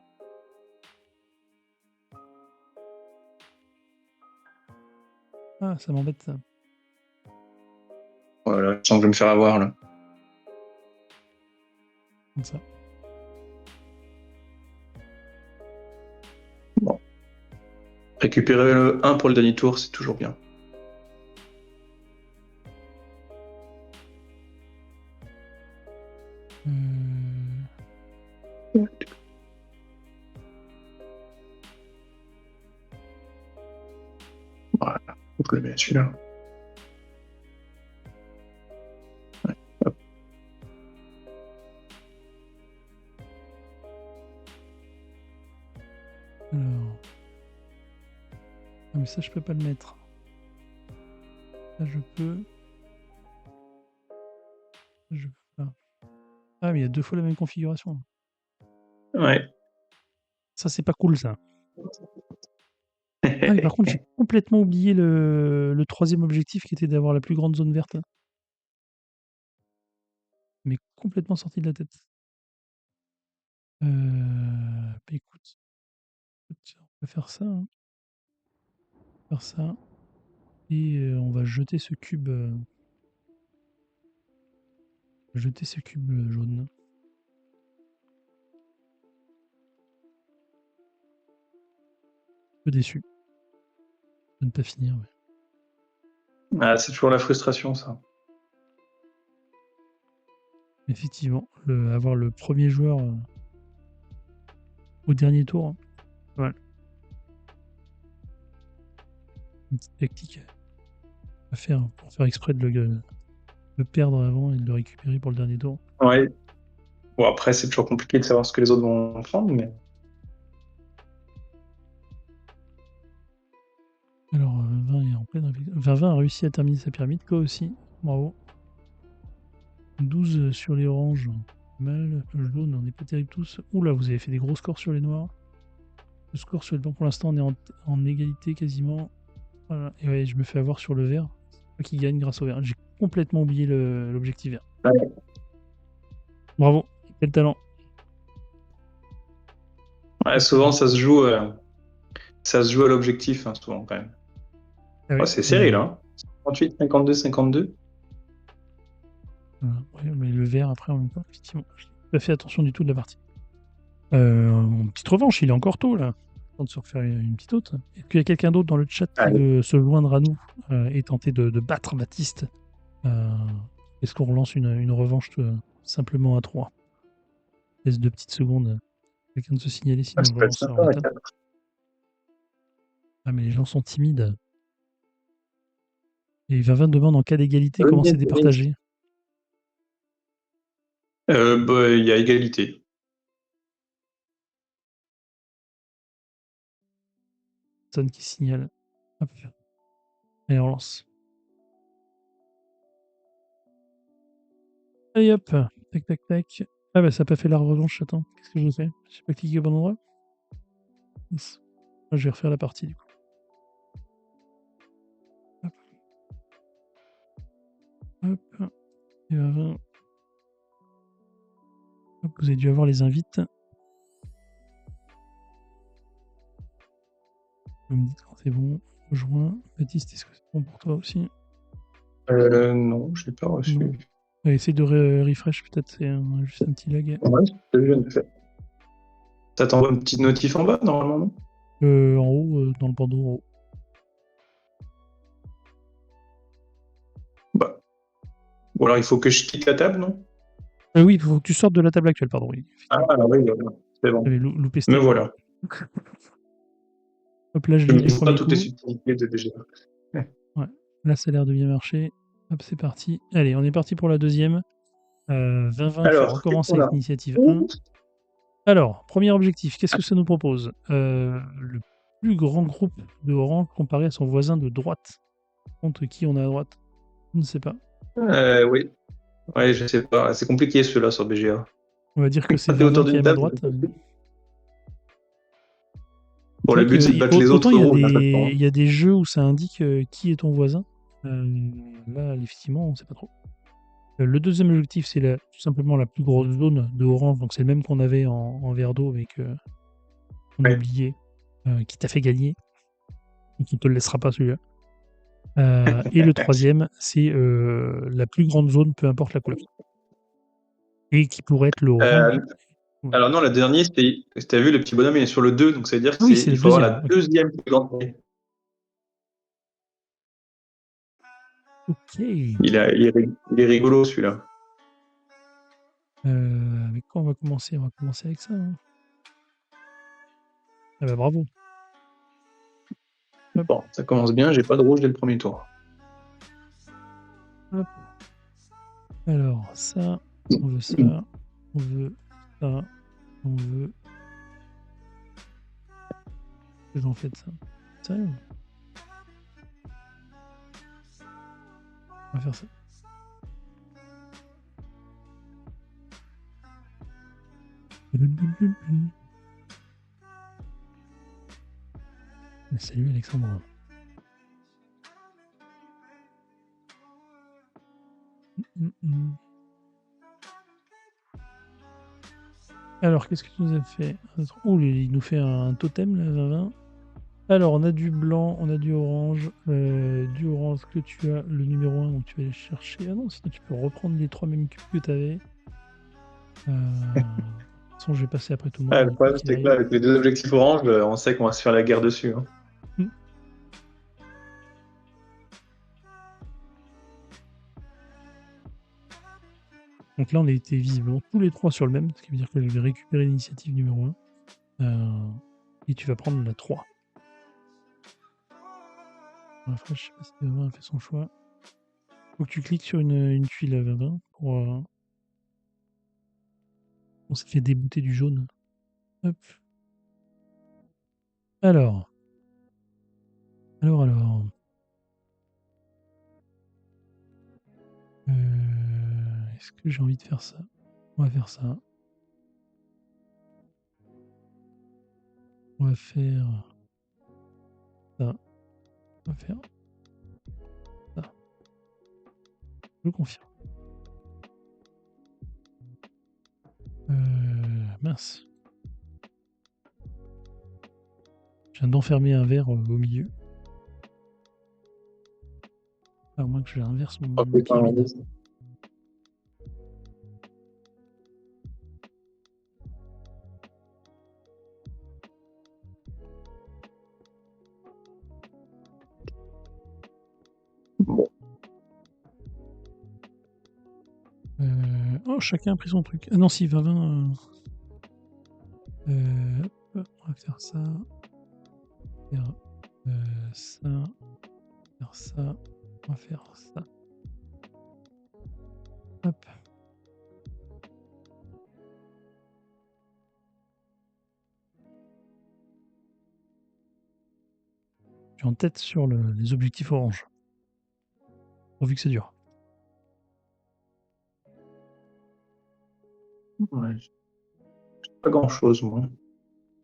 Ah, ça m'embête ça. Voilà, je sens que je vais me faire avoir là. Comme ça. Bon. Récupérer le 1 pour le dernier tour, c'est toujours bien. Voilà, faut que je le mette celui-là. Ouais, hop. Alors. Ah mais ça je peux pas le mettre. Ça je peux. Je peux pas. Ah mais il y a 2 fois la même configuration. Ouais. Ça c'est pas cool ça. Ah mais par contre j'ai complètement oublié le 3e objectif qui était d'avoir la plus grande zone verte. Mais complètement sorti de la tête. Bah écoute. On va faire ça. Hein. Faire ça. Et on va jeter ce cube. Jeter ce cube jaune. Un peu déçu de ne pas finir. Ouais. Ah, c'est toujours la frustration, ça. Effectivement, avoir le premier joueur au dernier tour. Voilà. Une petite tactique à faire pour faire exprès de le perdre avant et de le récupérer pour le dernier tour. Ouais. Bon, après, c'est toujours compliqué de savoir ce que les autres vont prendre, mais... Alors, 20 est en pleine... 20 a réussi à terminer sa pyramide, quoi aussi. Bravo. 12 sur les oranges. Mal. Le jaune, on n'est pas terrible tous. Oula, vous avez fait des gros scores sur les noirs. Le score sur les blancs, pour l'instant, on est en égalité quasiment. Voilà. Et ouais, je me fais avoir sur le vert. C'est moi qui gagne grâce au vert. J'ai complètement oublié l'objectif vert. Ouais. Bravo, quel talent. Ouais, souvent, ça se joue à l'objectif, hein, souvent, quand même. Ah oui, Ouais, c'est serré, là. Hein. 38, 52, 52. Voilà. Ouais, mais le vert, après, en même temps, effectivement, pas fait attention du tout de la partie. Petite revanche, il est encore tôt là. Temps de se refaire une petite autre. Est-ce qu'il y a quelqu'un d'autre dans le chat qui Allez. veut se joindre à nous et tenter de battre Baptiste? Est-ce qu'on relance une revanche simplement à 3? Laisse 2 petites secondes. Quelqu'un de se signaler, Ah, sinon ça je peut être relance en sympa, bêta. 4. Ah, mais les gens sont timides. Et 20 demande en cas d'égalité, comment c'est départagé? Bah, il y a égalité. Personne qui signale. Hop. Allez, on relance. Allez hop, tac tac tac. Ah bah ça n'a pas fait la revanche, attends, qu'est-ce que je fais? J'ai pas cliqué au bon endroit? Mince. Je vais refaire la partie du coup. Hop. Hop. Et 20. Hop, vous avez dû avoir les invites. Vous me dites quand c'est bon. Rejoins. Baptiste, est-ce que c'est bon pour toi aussi? Non, je l'ai pas reçu. Non. Essaye de refresh, peut-être c'est juste un petit lag. Ouais, c'est ce que je viens de faire. Ça t'envoie une petite notif en bas, normalement, non? En haut, dans le bandeau en haut. Bah. Ou alors il faut que je quitte la table, non? Oui, il faut que tu sortes de la table actuelle, pardon. Oui, Ah oui, c'est bon. j'avais loupé ce Me step. voilà. Hop, là je Je lis me les dis pas premiers toutes les coups. subtilités de BGA. Ouais. Là ça a l'air de bien marcher. Hop, c'est parti. Allez, on est parti pour la deuxième. 20-20, il faut Alors, qu'est-ce recommencer qu'on avec a? l'initiative 1. Alors, premier objectif, qu'est-ce que ça nous propose? Le plus grand groupe de Orange comparé à son voisin de droite. Contre qui on a à droite? Je ne sais pas. Oui. Ouais, je sais pas. C'est compliqué ceux-là sur BGA. On va dire que c'est Quand t'es 20-20 autour qui est d'une à ma table, droite. bon, C'est le vrai but c'est de que battre les autant autres euros, là, maintenant. il y a des jeux où ça indique qui est ton voisin. Là, effectivement, on ne sait pas trop. Le deuxième objectif, c'est tout simplement la plus grosse zone de Orange. Donc c'est le même qu'on avait en verre d'eau, mais qu'on a Ouais. oublié, qui t'a fait gagner. Et qui ne te le laissera pas celui-là. Et le troisième, c'est la plus grande zone, peu importe la couleur. Et qui pourrait être le orange. Ouais. Alors non, le dernier, c'était, t'as vu, le petit bonhomme, il est sur le 2, donc ça veut dire Ah oui, c'est qu'il le faut avoir la deuxième. Ok. deuxième plus grande taille. Ok. Il est rigolo, celui-là. Avec quoi on va commencer? On va commencer avec ça. Hein. Ah bah bravo. Hop, Bon, ça commence bien, j'ai pas de rouge dès le premier tour. hop. Alors, ça, on veut ça, on veut ça, on veut. Qu'est-ce que j'en fais de ça? Sérieux? On va faire ça. Salut Alexandre. Alors, qu'est-ce que tu nous as fait? Oh, il nous fait un totem, là, 20-20. Alors, on a du blanc, on a du orange. Du orange que tu as, le numéro 1, donc tu vas aller chercher. Ah non, sinon tu peux reprendre les 3 mêmes cubes que tu avais. De toute façon, je vais passer après tout le Ah, monde. le problème, c'est que là, avec les deux objectifs orange, on sait qu'on va se faire la guerre dessus. Hein. Donc là, on a été visiblement tous les 3 sur le même, ce qui veut dire que je vais récupérer l'initiative numéro 1. Et tu vas prendre la 3. Après, je sais pas si Vavin a fait son choix. Faut que tu cliques sur une tuile à Vavin pour. On s'est fait débouter du jaune. Hop. Alors. Est-ce que j'ai envie de faire ça? On va faire ça. On va faire ça. On va faire ça. Je confirme. Mince. Je viens d'enfermer un verre au milieu. À moins que je l'inverse mon Oh, putain, pyramide. Oh, chacun a pris son truc. Ah non, si, 20-20. On va faire ça. Faire ça. Faire ça. On va faire ça. Hop. Je suis en tête sur les objectifs orange. Pourvu que c'est dur. Ouais, pas grand-chose, moi.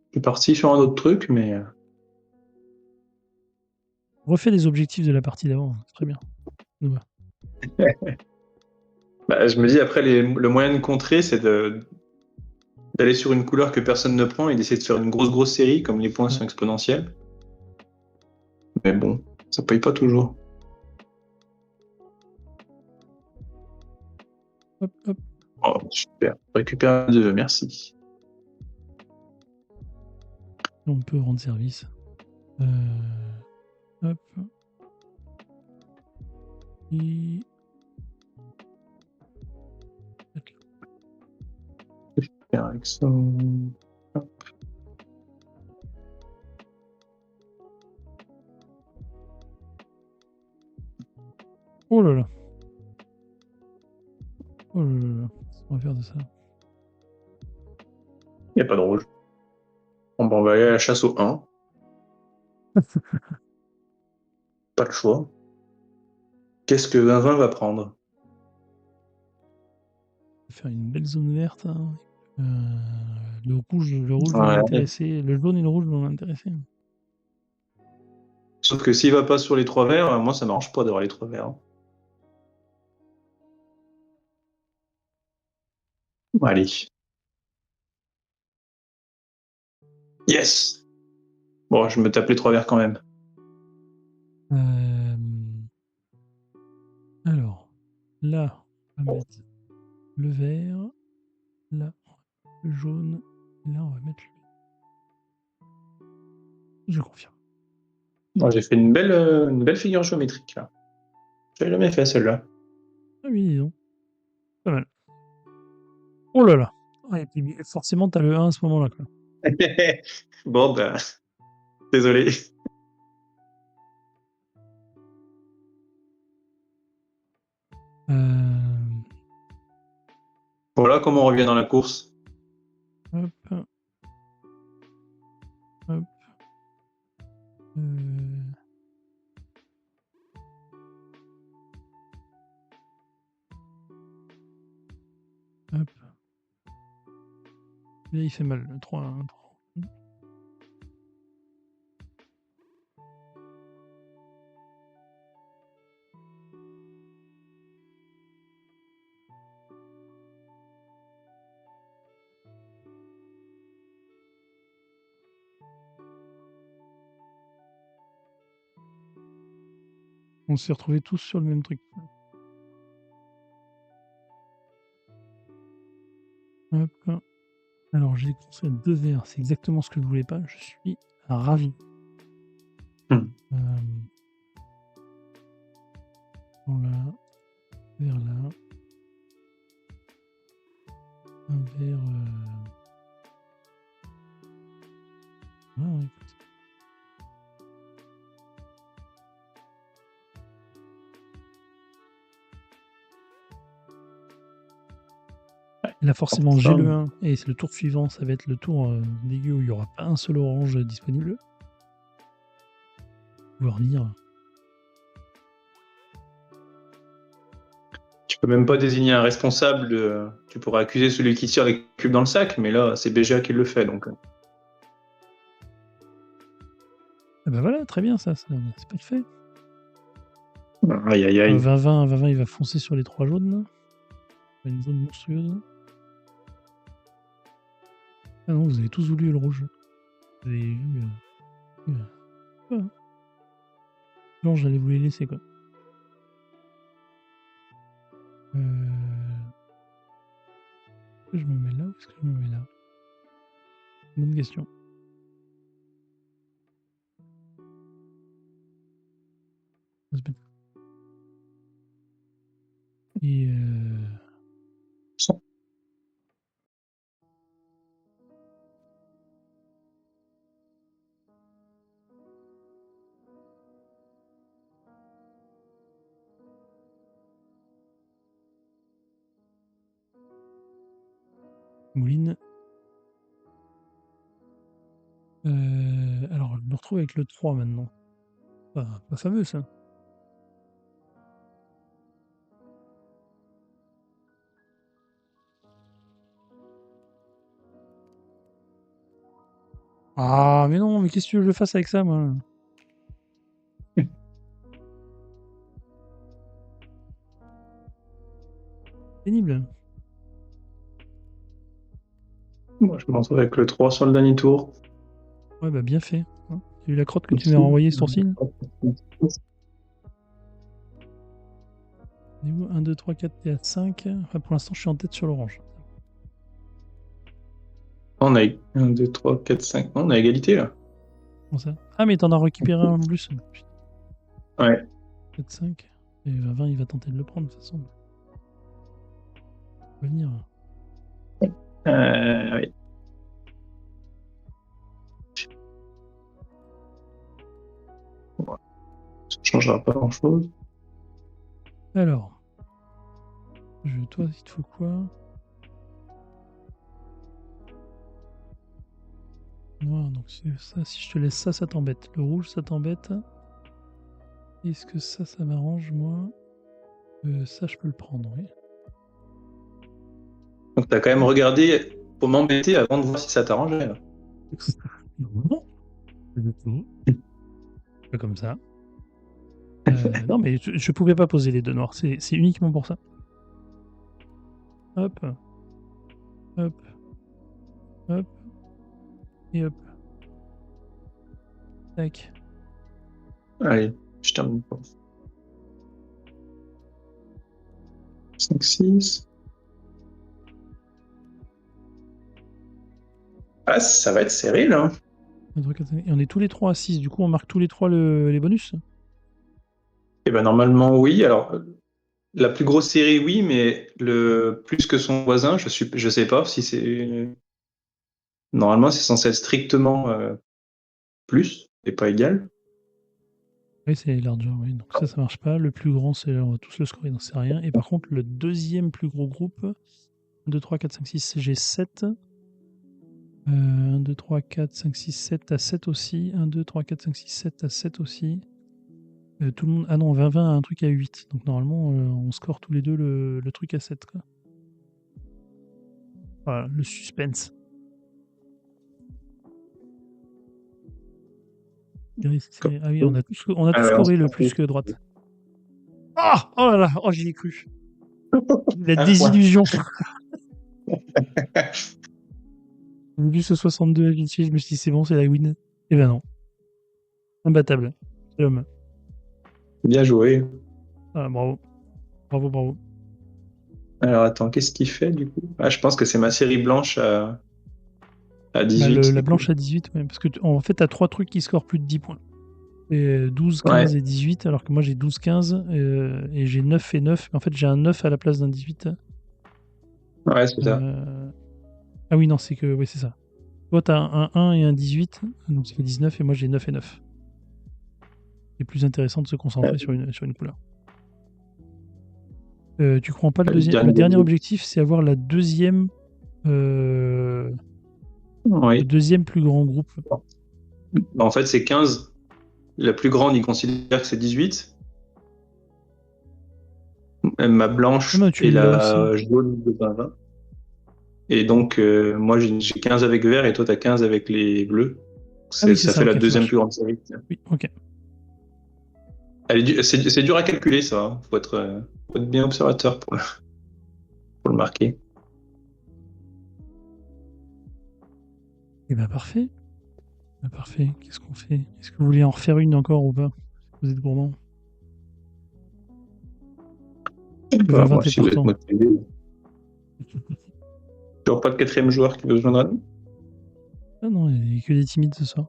Je suis parti sur un autre truc, mais... Refais les objectifs de la partie d'avant. Très bien. Ouais. Bah, je me dis, après, le moyen de contrer, c'est d'aller sur une couleur que personne ne prend et d'essayer de faire une grosse série, comme les points sont exponentiels. Mais bon, ça paye pas toujours. Hop, hop. Oh, super. Récupère 2, merci. On peut rendre service. Hop. Et... Faire avec ça. Hop. Oh là là. Oh là là là. On va faire de ça. Il n'y a pas de rouge. Bon, bah, on va aller à la chasse au 1. Pas le choix. Qu'est-ce que 20-20 va prendre? On va faire une belle zone verte. Hein. Le rouge va Ouais. m'intéresser. Le jaune et le rouge vont m'intéresser. Sauf que s'il va pas sur les 3 verts, moi ça m'arrange pas d'avoir les 3 verts. Bon, allez. Yes! Bon, je me tape les 3 verts quand même. Alors, là, on va mettre le vert. Là, le jaune. Et là, on va mettre le... Je confirme. Bon, j'ai fait une belle figure géométrique là. J'avais jamais fait celle-là. Ah oui, dis donc. Pas mal. Oh là là. Ah, et puis, forcément, t'as le 1 à ce moment-là. Quoi. Bon, ben, désolé. Voilà comment on revient dans la course. Hop. Hop. Hop. Là, il fait mal, le 3-1. On s'est retrouvés tous sur le même truc. Hop. Alors, j'ai construit 2 verres. C'est exactement ce que je voulais pas. Je suis ravi. Là, vers là. Un verre. Ouais, écoute. Là, forcément, j'ai le 1. Et c'est le tour suivant. Ça va être le tour dégueu où il n'y aura pas un seul orange disponible. Pouvoir lire. Tu peux même pas désigner un responsable. Tu pourras accuser celui qui tire les cubes dans le sac, mais là, c'est BGA qui le fait. Donc. Ah bah voilà, très bien ça. C'est parfait. Aïe, aïe, aïe. 20-20, il va foncer sur les 3 jaunes. Là. Une zone monstrueuse. Ah non, vous avez tous voulu le rouge. Vous avez vu. Non, j'allais vous les laisser quoi. Est-ce que je me mets là ou est-ce que je me mets là? Bonne question. Et Mouline. Alors, je me retrouve avec le 3 maintenant. Pas fameux, ça. Ah, mais non, mais qu'est-ce que tu veux que je fasse avec ça, moi? Pénible. Moi, je me retrouve avec le 3 sur le dernier tour. Ouais, bah bien fait. Hein. T'as vu la crotte que tu m'as renvoyée sur cil? 1, 2, 3, 4, t'es à 5. Enfin, pour l'instant, je suis en tête sur l'orange. On a 1, 2, 3, 4, 5. Non, on a égalité là. Comment ça? Ah, mais t'en as récupéré un en plus. Putain, Ouais. 4, 5. Et 20, il va tenter de le prendre, de toute façon. Il va venir. Oui. Bon, ça ne changera pas grand-chose. Alors, toi, il te faut quoi? Noir, donc c'est ça. Si je te laisse ça, ça t'embête. Le rouge, ça t'embête. Est-ce que ça m'arrange, moi? Ça, je peux le prendre, oui. Donc, tu as quand même regardé pour m'embêter avant de voir si ça t'arrangeait, là. Non, pas du tout. Pas comme ça. Non, mais je pouvais pas poser les deux noirs. C'est uniquement pour ça. Hop, hop, hop, et hop. Tac. Allez, je termine pas. 5, 6. Ah, ça va être serré, là. Et on est tous les trois à 6. Du coup, on marque tous les trois les bonus. Eh ben, normalement, oui. Alors, la plus grosse série, oui, mais le plus que son voisin, je sais pas si c'est. Normalement, c'est censé être strictement plus et pas égal. Oui, c'est larger, oui. Donc ça marche pas. Le plus grand, c'est on va tous le scorer, donc c'est rien. Et par contre, le deuxième plus gros groupe, 1, 2, 3, 4, 5, 6, j'ai 7. 1, 2, 3, 4, 5, 6, 7 à 7 aussi. 1, 2, 3, 4, 5, 6, 7 à 7 aussi. Tout le monde. Ah non, 20, 20 a un truc à 8. Donc normalement, on score tous les deux le truc à 7, quoi. Voilà, le suspense. Ah oui, on a tous Alors, scoré le plus que droite. Ah, oh là là, oh, j'y ai cru. La ouais. désillusion. J'ai vu ce 62 affiché, je me suis dit c'est bon, c'est la win. Eh ben non. Imbattable. C'est l'homme. Bien joué. Ah, bravo. Bravo, bravo. Alors, attends, qu'est-ce qu'il fait du coup? Ah, je pense que c'est ma série blanche à Bah, 18 la du coup. blanche à 18, ouais, parce que en fait, t'as 3 trucs qui scorent plus de 10 points. Et 12, 15 Ouais, et 18, alors que moi j'ai 12, 15 et j'ai 9 et 9. En fait, j'ai un 9 à la place d'un 18. ouais, c'est ça. Ah oui, non, c'est que. Oui, c'est ça. Toi, t'as un 1 et un 18, donc ça fait 19, et moi j'ai 9 et 9. C'est plus intéressant de se concentrer sur une couleur. Tu crois pas le deuxième? Le dernier objectif, c'est avoir la deuxième. Le Oui. deuxième plus grand groupe. En fait, c'est 15. La plus grande, il considère que c'est 18. Ma Ah non, blanche tu et l'as aussi. la jaune de 20. Et donc, moi, j'ai 15 avec vert et toi, tu as 15 avec les bleus. Ah oui, c'est Ça ça, fait la ok, ça deuxième marche. plus grande série. Oui, ok. C'est dur à calculer, ça. Hein. Faut être bien observateur pour le marquer. Et ben parfait. Ben, parfait. Qu'est-ce qu'on fait? Est-ce que vous voulez en refaire une encore ou pas? Vous êtes gourmand. Le Bah, 20-20 moi, est si vous êtes partant. motivé. Toujours pas le quatrième joueur qui veut se joindre à nous? Ah non, il n'y a que des timides ce soir.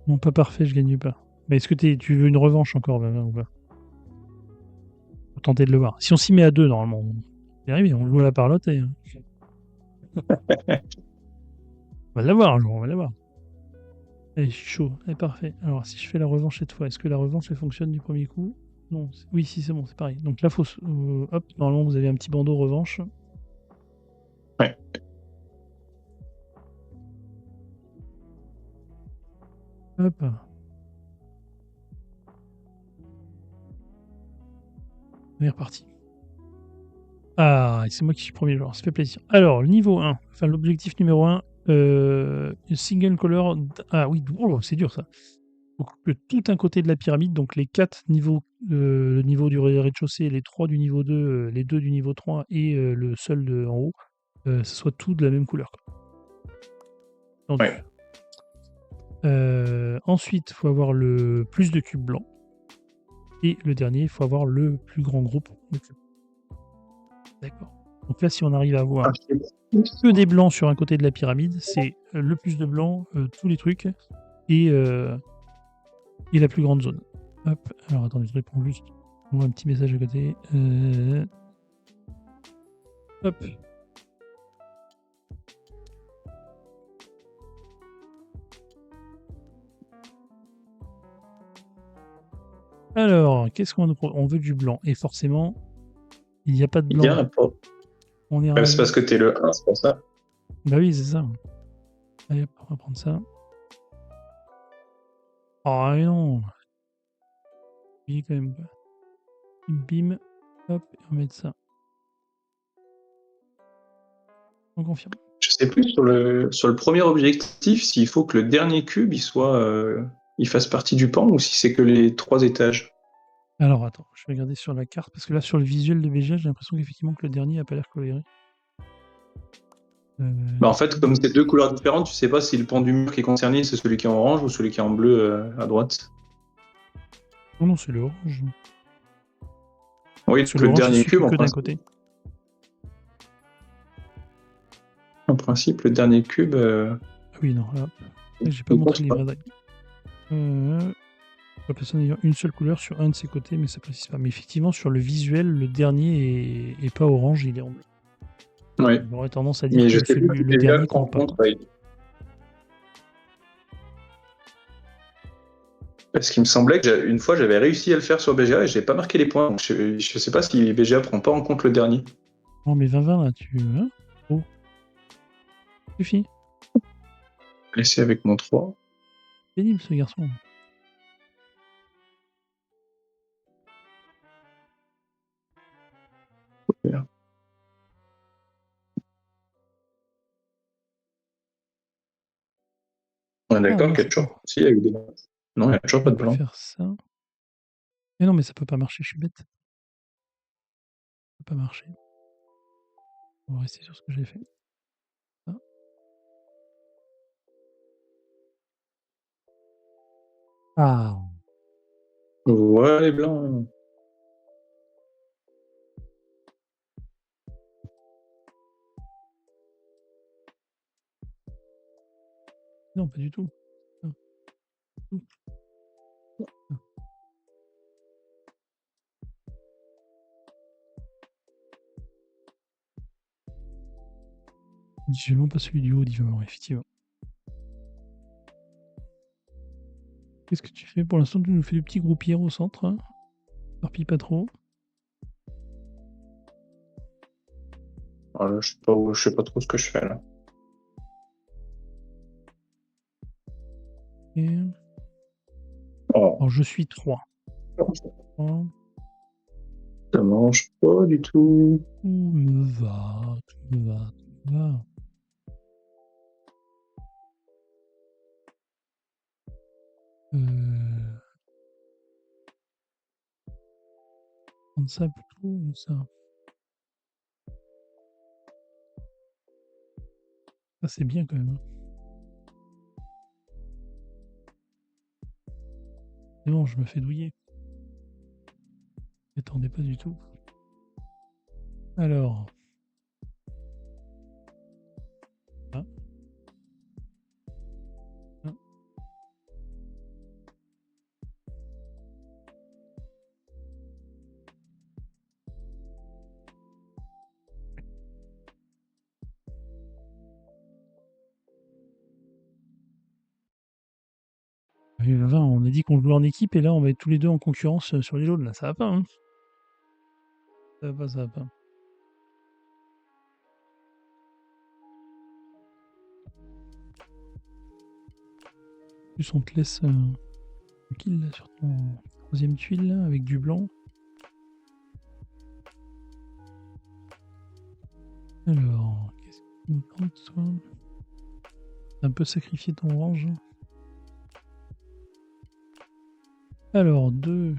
Non, pas parfait, je gagne pas. Mais est-ce que tu veux une revanche encore, 20-20 ou pas? Pour tenter de le voir. Si on s'y met à deux, normalement, on y arrive, on joue à la parlotte et. On va l'avoir un jour, on va l'avoir. Allez, je suis chaud. Allez, parfait. Alors, si je fais la revanche cette fois, est-ce que la revanche, elle fonctionne du premier coup? Non, oui, si, c'est bon, c'est pareil. Donc là, hop, normalement, vous avez un petit bandeau revanche. Ouais. Hop. On est reparti. Ah, c'est moi qui suis premier joueur, ça fait plaisir. Alors, le niveau 1, enfin l'objectif numéro 1, single color. Ah oui, oh, c'est dur ça. Donc, tout un côté de la pyramide, donc les 4 niveaux, le niveau du rez-de-chaussée, les 3 du niveau 2, les 2 du niveau 3 et le seul en haut, ce soit tout de la même couleur. Ouais. Ensuite, il faut avoir le plus de cubes blancs. Et le dernier, il faut avoir le plus grand groupe de cubes. D'accord. Donc là, si on arrive à avoir que des blancs sur un côté de la pyramide, c'est le plus de blancs, tous les trucs, et la plus grande zone. Hop, alors attendez, je réponds juste. On voit un petit message à côté. Hop. Alors, qu'est-ce qu'on on veut du blanc. Et forcément, il n'y a pas de Il y blanc. en a pas. On est Ouais, c'est parce que t'es le 1, c'est pour ça. Bah oui, c'est ça. Allez, hop, on va prendre ça. Oh non. Oui, quand même. Bim. Hop, et on va mettre ça. On confirme. Je sais plus sur le premier objectif s'il faut que le dernier cube il fasse partie du pan ou si c'est que les 3 étages. Alors attends, je vais regarder sur la carte, parce que là sur le visuel de BGA, j'ai l'impression qu'effectivement que le dernier n'a pas l'air coloré. Bah en fait, comme c'est 2 couleurs différentes, tu sais pas si le pan du mur qui est concerné, c'est celui qui est en orange ou celui qui est en bleu à droite. Oh non, c'est le orange. Oui, Parce que donc le l'orange, il dernier suffit cube, que d'un côté. en principe, le dernier cube, Ah oui, non, là, j'ai pas il montré compte les pas. vrais dagues. La personne ayant une seule couleur sur un de ses côtés, mais ça précise pas. Mais effectivement, sur le visuel, le dernier est pas orange, il est en bleu. Ouais. J'aurais tendance à dire Mais je que sais pas si le BGA dernier prend en compte pas. compte. Ouais. Parce qu'il me semblait que une fois, j'avais réussi à le faire sur BGA et j'ai pas marqué les points. Donc je sais pas si BGA prend pas en compte le dernier. Non, mais 20-20 là, tu. Hein oh, suffit. Laissez avec mon 3. Pénible ce garçon. On est Ah d'accord non, qu'il y je a sais pas. toujours. Si, il y a eu des blancs. Non, il n'y a toujours pas On de peut blanc. faire ça. Mais non, mais ça peut pas marcher, je suis bête. Ça peut pas marcher. On va rester sur ce que j'ai fait. Ça. Ah. Ouais, les blancs. Non, pas du tout. Non. Non. Visuellement, pas celui du haut, visuellement, effectivement. Qu'est-ce que tu fais? Pour l'instant, tu nous fais des petits groupières au centre. Hein. Parpille pas trop. Voilà, je sais pas trop ce que je fais là. Et... Oh, Alors, je suis 3. ça mange pas du tout. Tout me va, tout me va, tout me va. Prendre ça plutôt ou ça? Ça, c'est bien quand même. C'est bon, je me fais douiller. M'attendais pas du tout. Alors. Ah. Ah. Et le 20, on a dit qu'on jouait en équipe et là, on va être tous les deux en concurrence sur les jaunes. Là, ça va pas, hein. Ça va pas, ça va pas. En plus, on te laisse tranquille là, sur ton troisième tuile là, avec du blanc. Alors, qu'est-ce que tu nous demandes, toi? T'as un peu sacrifié ton orange. Alors, 2.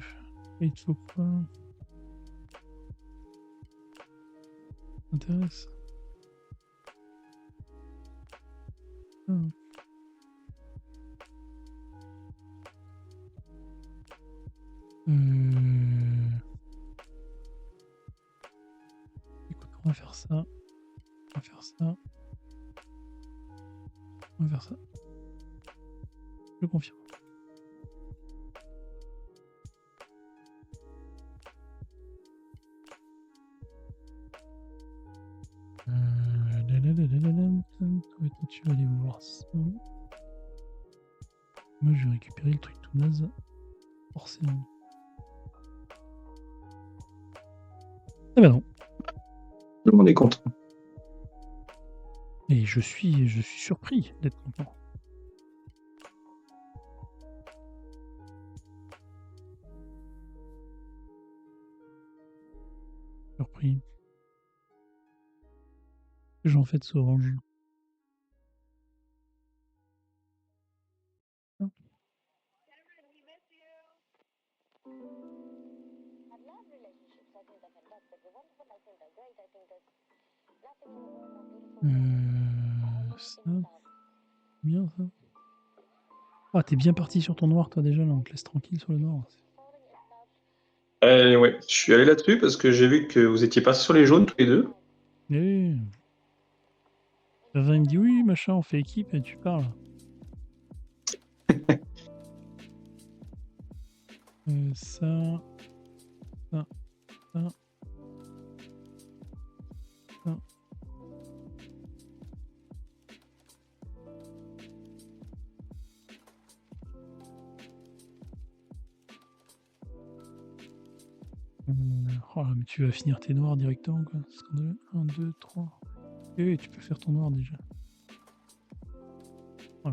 Il te faut quoi? Ça t'intéresse? Ah. Écoute, on va faire ça. On va faire ça. On va faire ça. Je confirme. Tu vas aller voir ça. Moi, je vais récupérer le truc tout naze. Forcément. Ah bah non. Tout le monde est content. Et je suis surpris d'être content. Surpris. Qu'est-ce que j'en fais de ce orange? Ça. Bien ça. Ah, t'es bien parti sur ton noir, toi déjà, là, on te laisse tranquille sur le noir. Ouais, je suis allé là-dessus parce que j'ai vu que vous étiez passés sur les jaunes tous les deux. Eh. Vin, il me dit oui, machin, on fait équipe et tu parles. Ça. Ça. Ça. Ça. Oh, mais tu vas finir tes noirs directement, quoi. 1, 2, 3. Oui, tu peux faire ton noir déjà. Oh,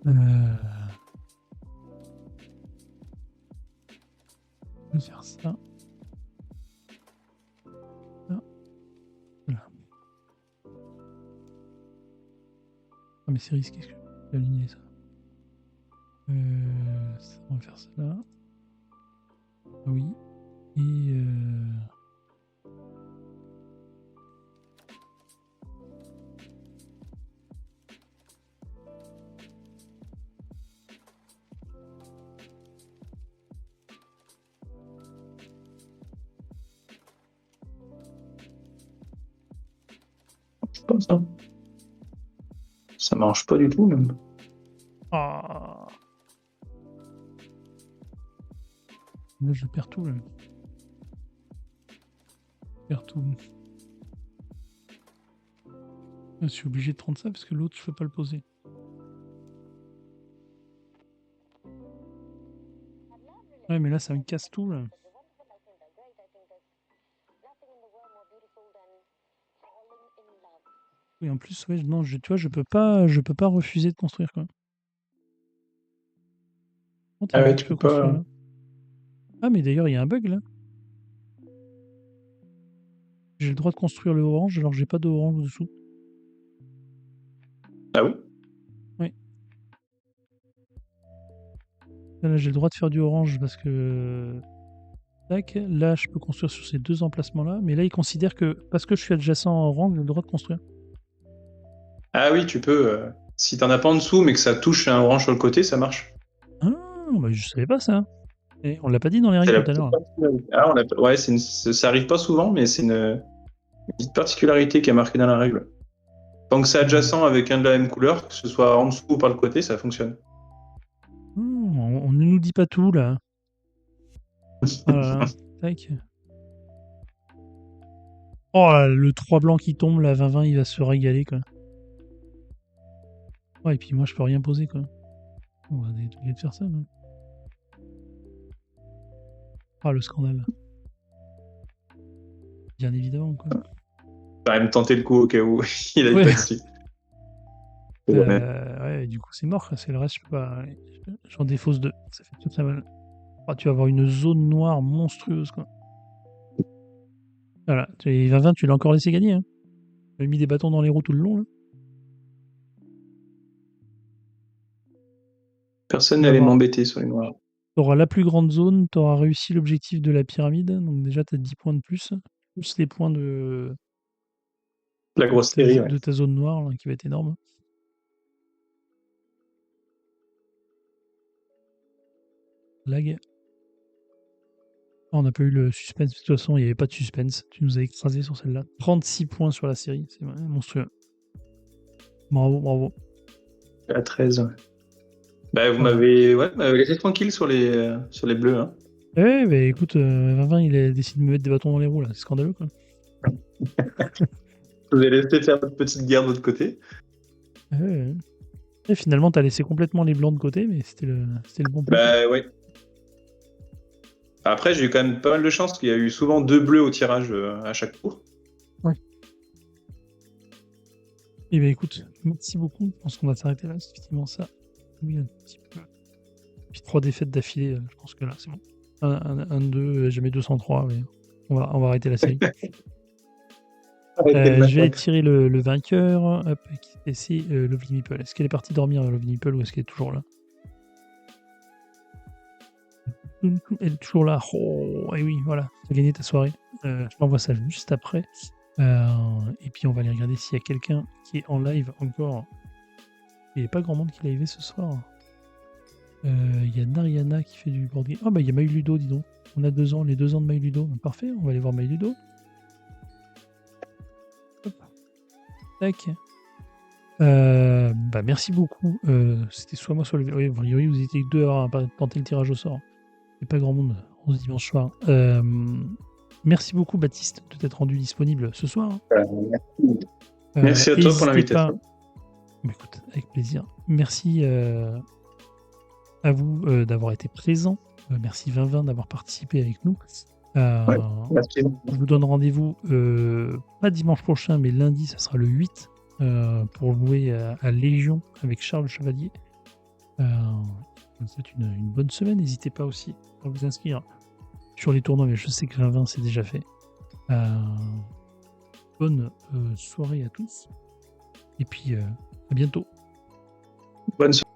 je vais faire ça. Là. Voilà. Ah, mais c'est risqué, est-ce que je vais aligner ça? Ça, on va faire ça là. Oui. Et Pas ça. Ça marche pas du tout, même. ah. Là, je perds tout, là. Je perds tout. Je suis obligé de prendre ça parce que l'autre, je peux pas le poser. Ouais, mais là, ça me casse tout, là. Oui, en plus, ouais, non, tu vois, je peux pas refuser de construire, quoi. Oh, Ah ouais, je tu peux peux pas. construire là. Ah, mais d'ailleurs, il y a un bug là. J'ai le droit de construire le orange alors que j'ai pas de orange dessous. Ah oui? Oui. Là, j'ai le droit de faire du orange parce que. Tac, là, je peux construire sur ces deux emplacements-là, mais là, il considère que parce que je suis adjacent à orange, j'ai le droit de construire. Ah oui, tu peux. Si t'en as pas en dessous, mais que ça touche un orange sur le côté, ça marche. Ah, bah, je savais pas ça. Et on l'a pas dit dans les C'est règles la tout à petite l'heure. particularité. Ah, ouais, ça arrive pas souvent, mais c'est une petite particularité qui est marquée dans la règle. Tant que c'est adjacent avec un de la même couleur, que ce soit en dessous ou par le côté, ça fonctionne. On ne nous dit pas tout là. Oh là là. Tac. Oh là, le 3 blanc qui tombe, la 20-20, il va se régaler quoi. Ouais, et puis moi, je peux rien poser, quoi. On va obligé de faire ça, non? Ah, le scandale. Bien évidemment, quoi. Quand même tenter le coup au cas où il aille Ouais. pas dessus. Ouais, du coup, c'est mort, quoi. C'est le reste, je peux pas. J'en défausse 2. Ça fait tout très mal. Ah, tu vas avoir une zone noire monstrueuse, quoi. Voilà. Et 20-20, tu l'as encore laissé gagner, hein. Tu as mis des bâtons dans les roues tout le long, là. Personne Tu vas n'allait avoir. m'embêter sur les noirs. Tu auras la plus grande zone, tu auras réussi l'objectif de la pyramide. Donc, déjà, tu as 10 points de plus. Plus les points La grosse série, ouais. de ta zone noire, là, qui va être énorme. Lag. Ah, on n'a pas eu le suspense. De toute façon, il n'y avait pas de suspense. Tu nous as écrasé sur celle-là. 36 points sur la série. C'est monstrueux. Bravo, bravo. À 13, ouais. Bah, vous Voilà. m'avez laissé tranquille sur les bleus, hein. Ouais, bah écoute, 20-20, il a décidé de me mettre des bâtons dans les roues, là. C'est scandaleux, quoi. Je vous ai laissé faire votre petite guerre de l'autre côté. Ouais. Et finalement, t'as laissé complètement les blancs de côté, mais c'était le bon plan. Bah, ouais. Après, j'ai eu quand même pas mal de chance, parce qu'il y a eu souvent 2 bleus au tirage à chaque tour. Ouais. Et bah écoute, merci beaucoup. Je pense qu'on va s'arrêter là. C'est effectivement ça. Oui, un petit peu. Puis 3 défaites d'affilée, je pense que là, c'est bon. 1-2, jamais 203, mais on va arrêter la série. Arrêtez le Je vais massacre. tirer le vainqueur. Hop, et c'est Lovely Nipple. Est-ce qu'elle est partie dormir, Lovely Nipple, ou est-ce qu'elle est toujours là? Elle est toujours là. Oh, et oui, voilà, tu as gagné ta soirée. Je t'envoie ça juste après. Et puis on va aller regarder s'il y a quelqu'un qui est en live encore. Il n'y a pas grand monde qui live ce soir. Il y a Nariana qui fait du board game. Ah bah il y a Maïludo, dis donc. On a 2 ans, les 2 ans de Maïludo. Parfait, on va aller voir Maïludo. Hop. Tac. Bah merci beaucoup. C'était soit moi, soit le... Oui, vous étiez 2 à avoir tenté le tirage au sort. Il n'y a pas grand monde ce dimanche soir. Merci beaucoup, Baptiste, de t'être rendu disponible ce soir. Merci à toi pour N'hésitez pas. l'invitation. Bah, écoute, avec plaisir. Merci à vous d'avoir été présent. Merci 20-20 d'avoir participé avec nous. Ouais, merci. Je vous donne rendez-vous pas dimanche prochain, mais lundi, ça sera le 8 pour jouer à Légion avec Charles Chevalier. Je vous souhaite une bonne semaine. N'hésitez pas aussi à vous inscrire sur les tournois, mais je sais que 20-20 c'est déjà fait. Bonne soirée à tous. Et puis à bientôt. Bonne soirée.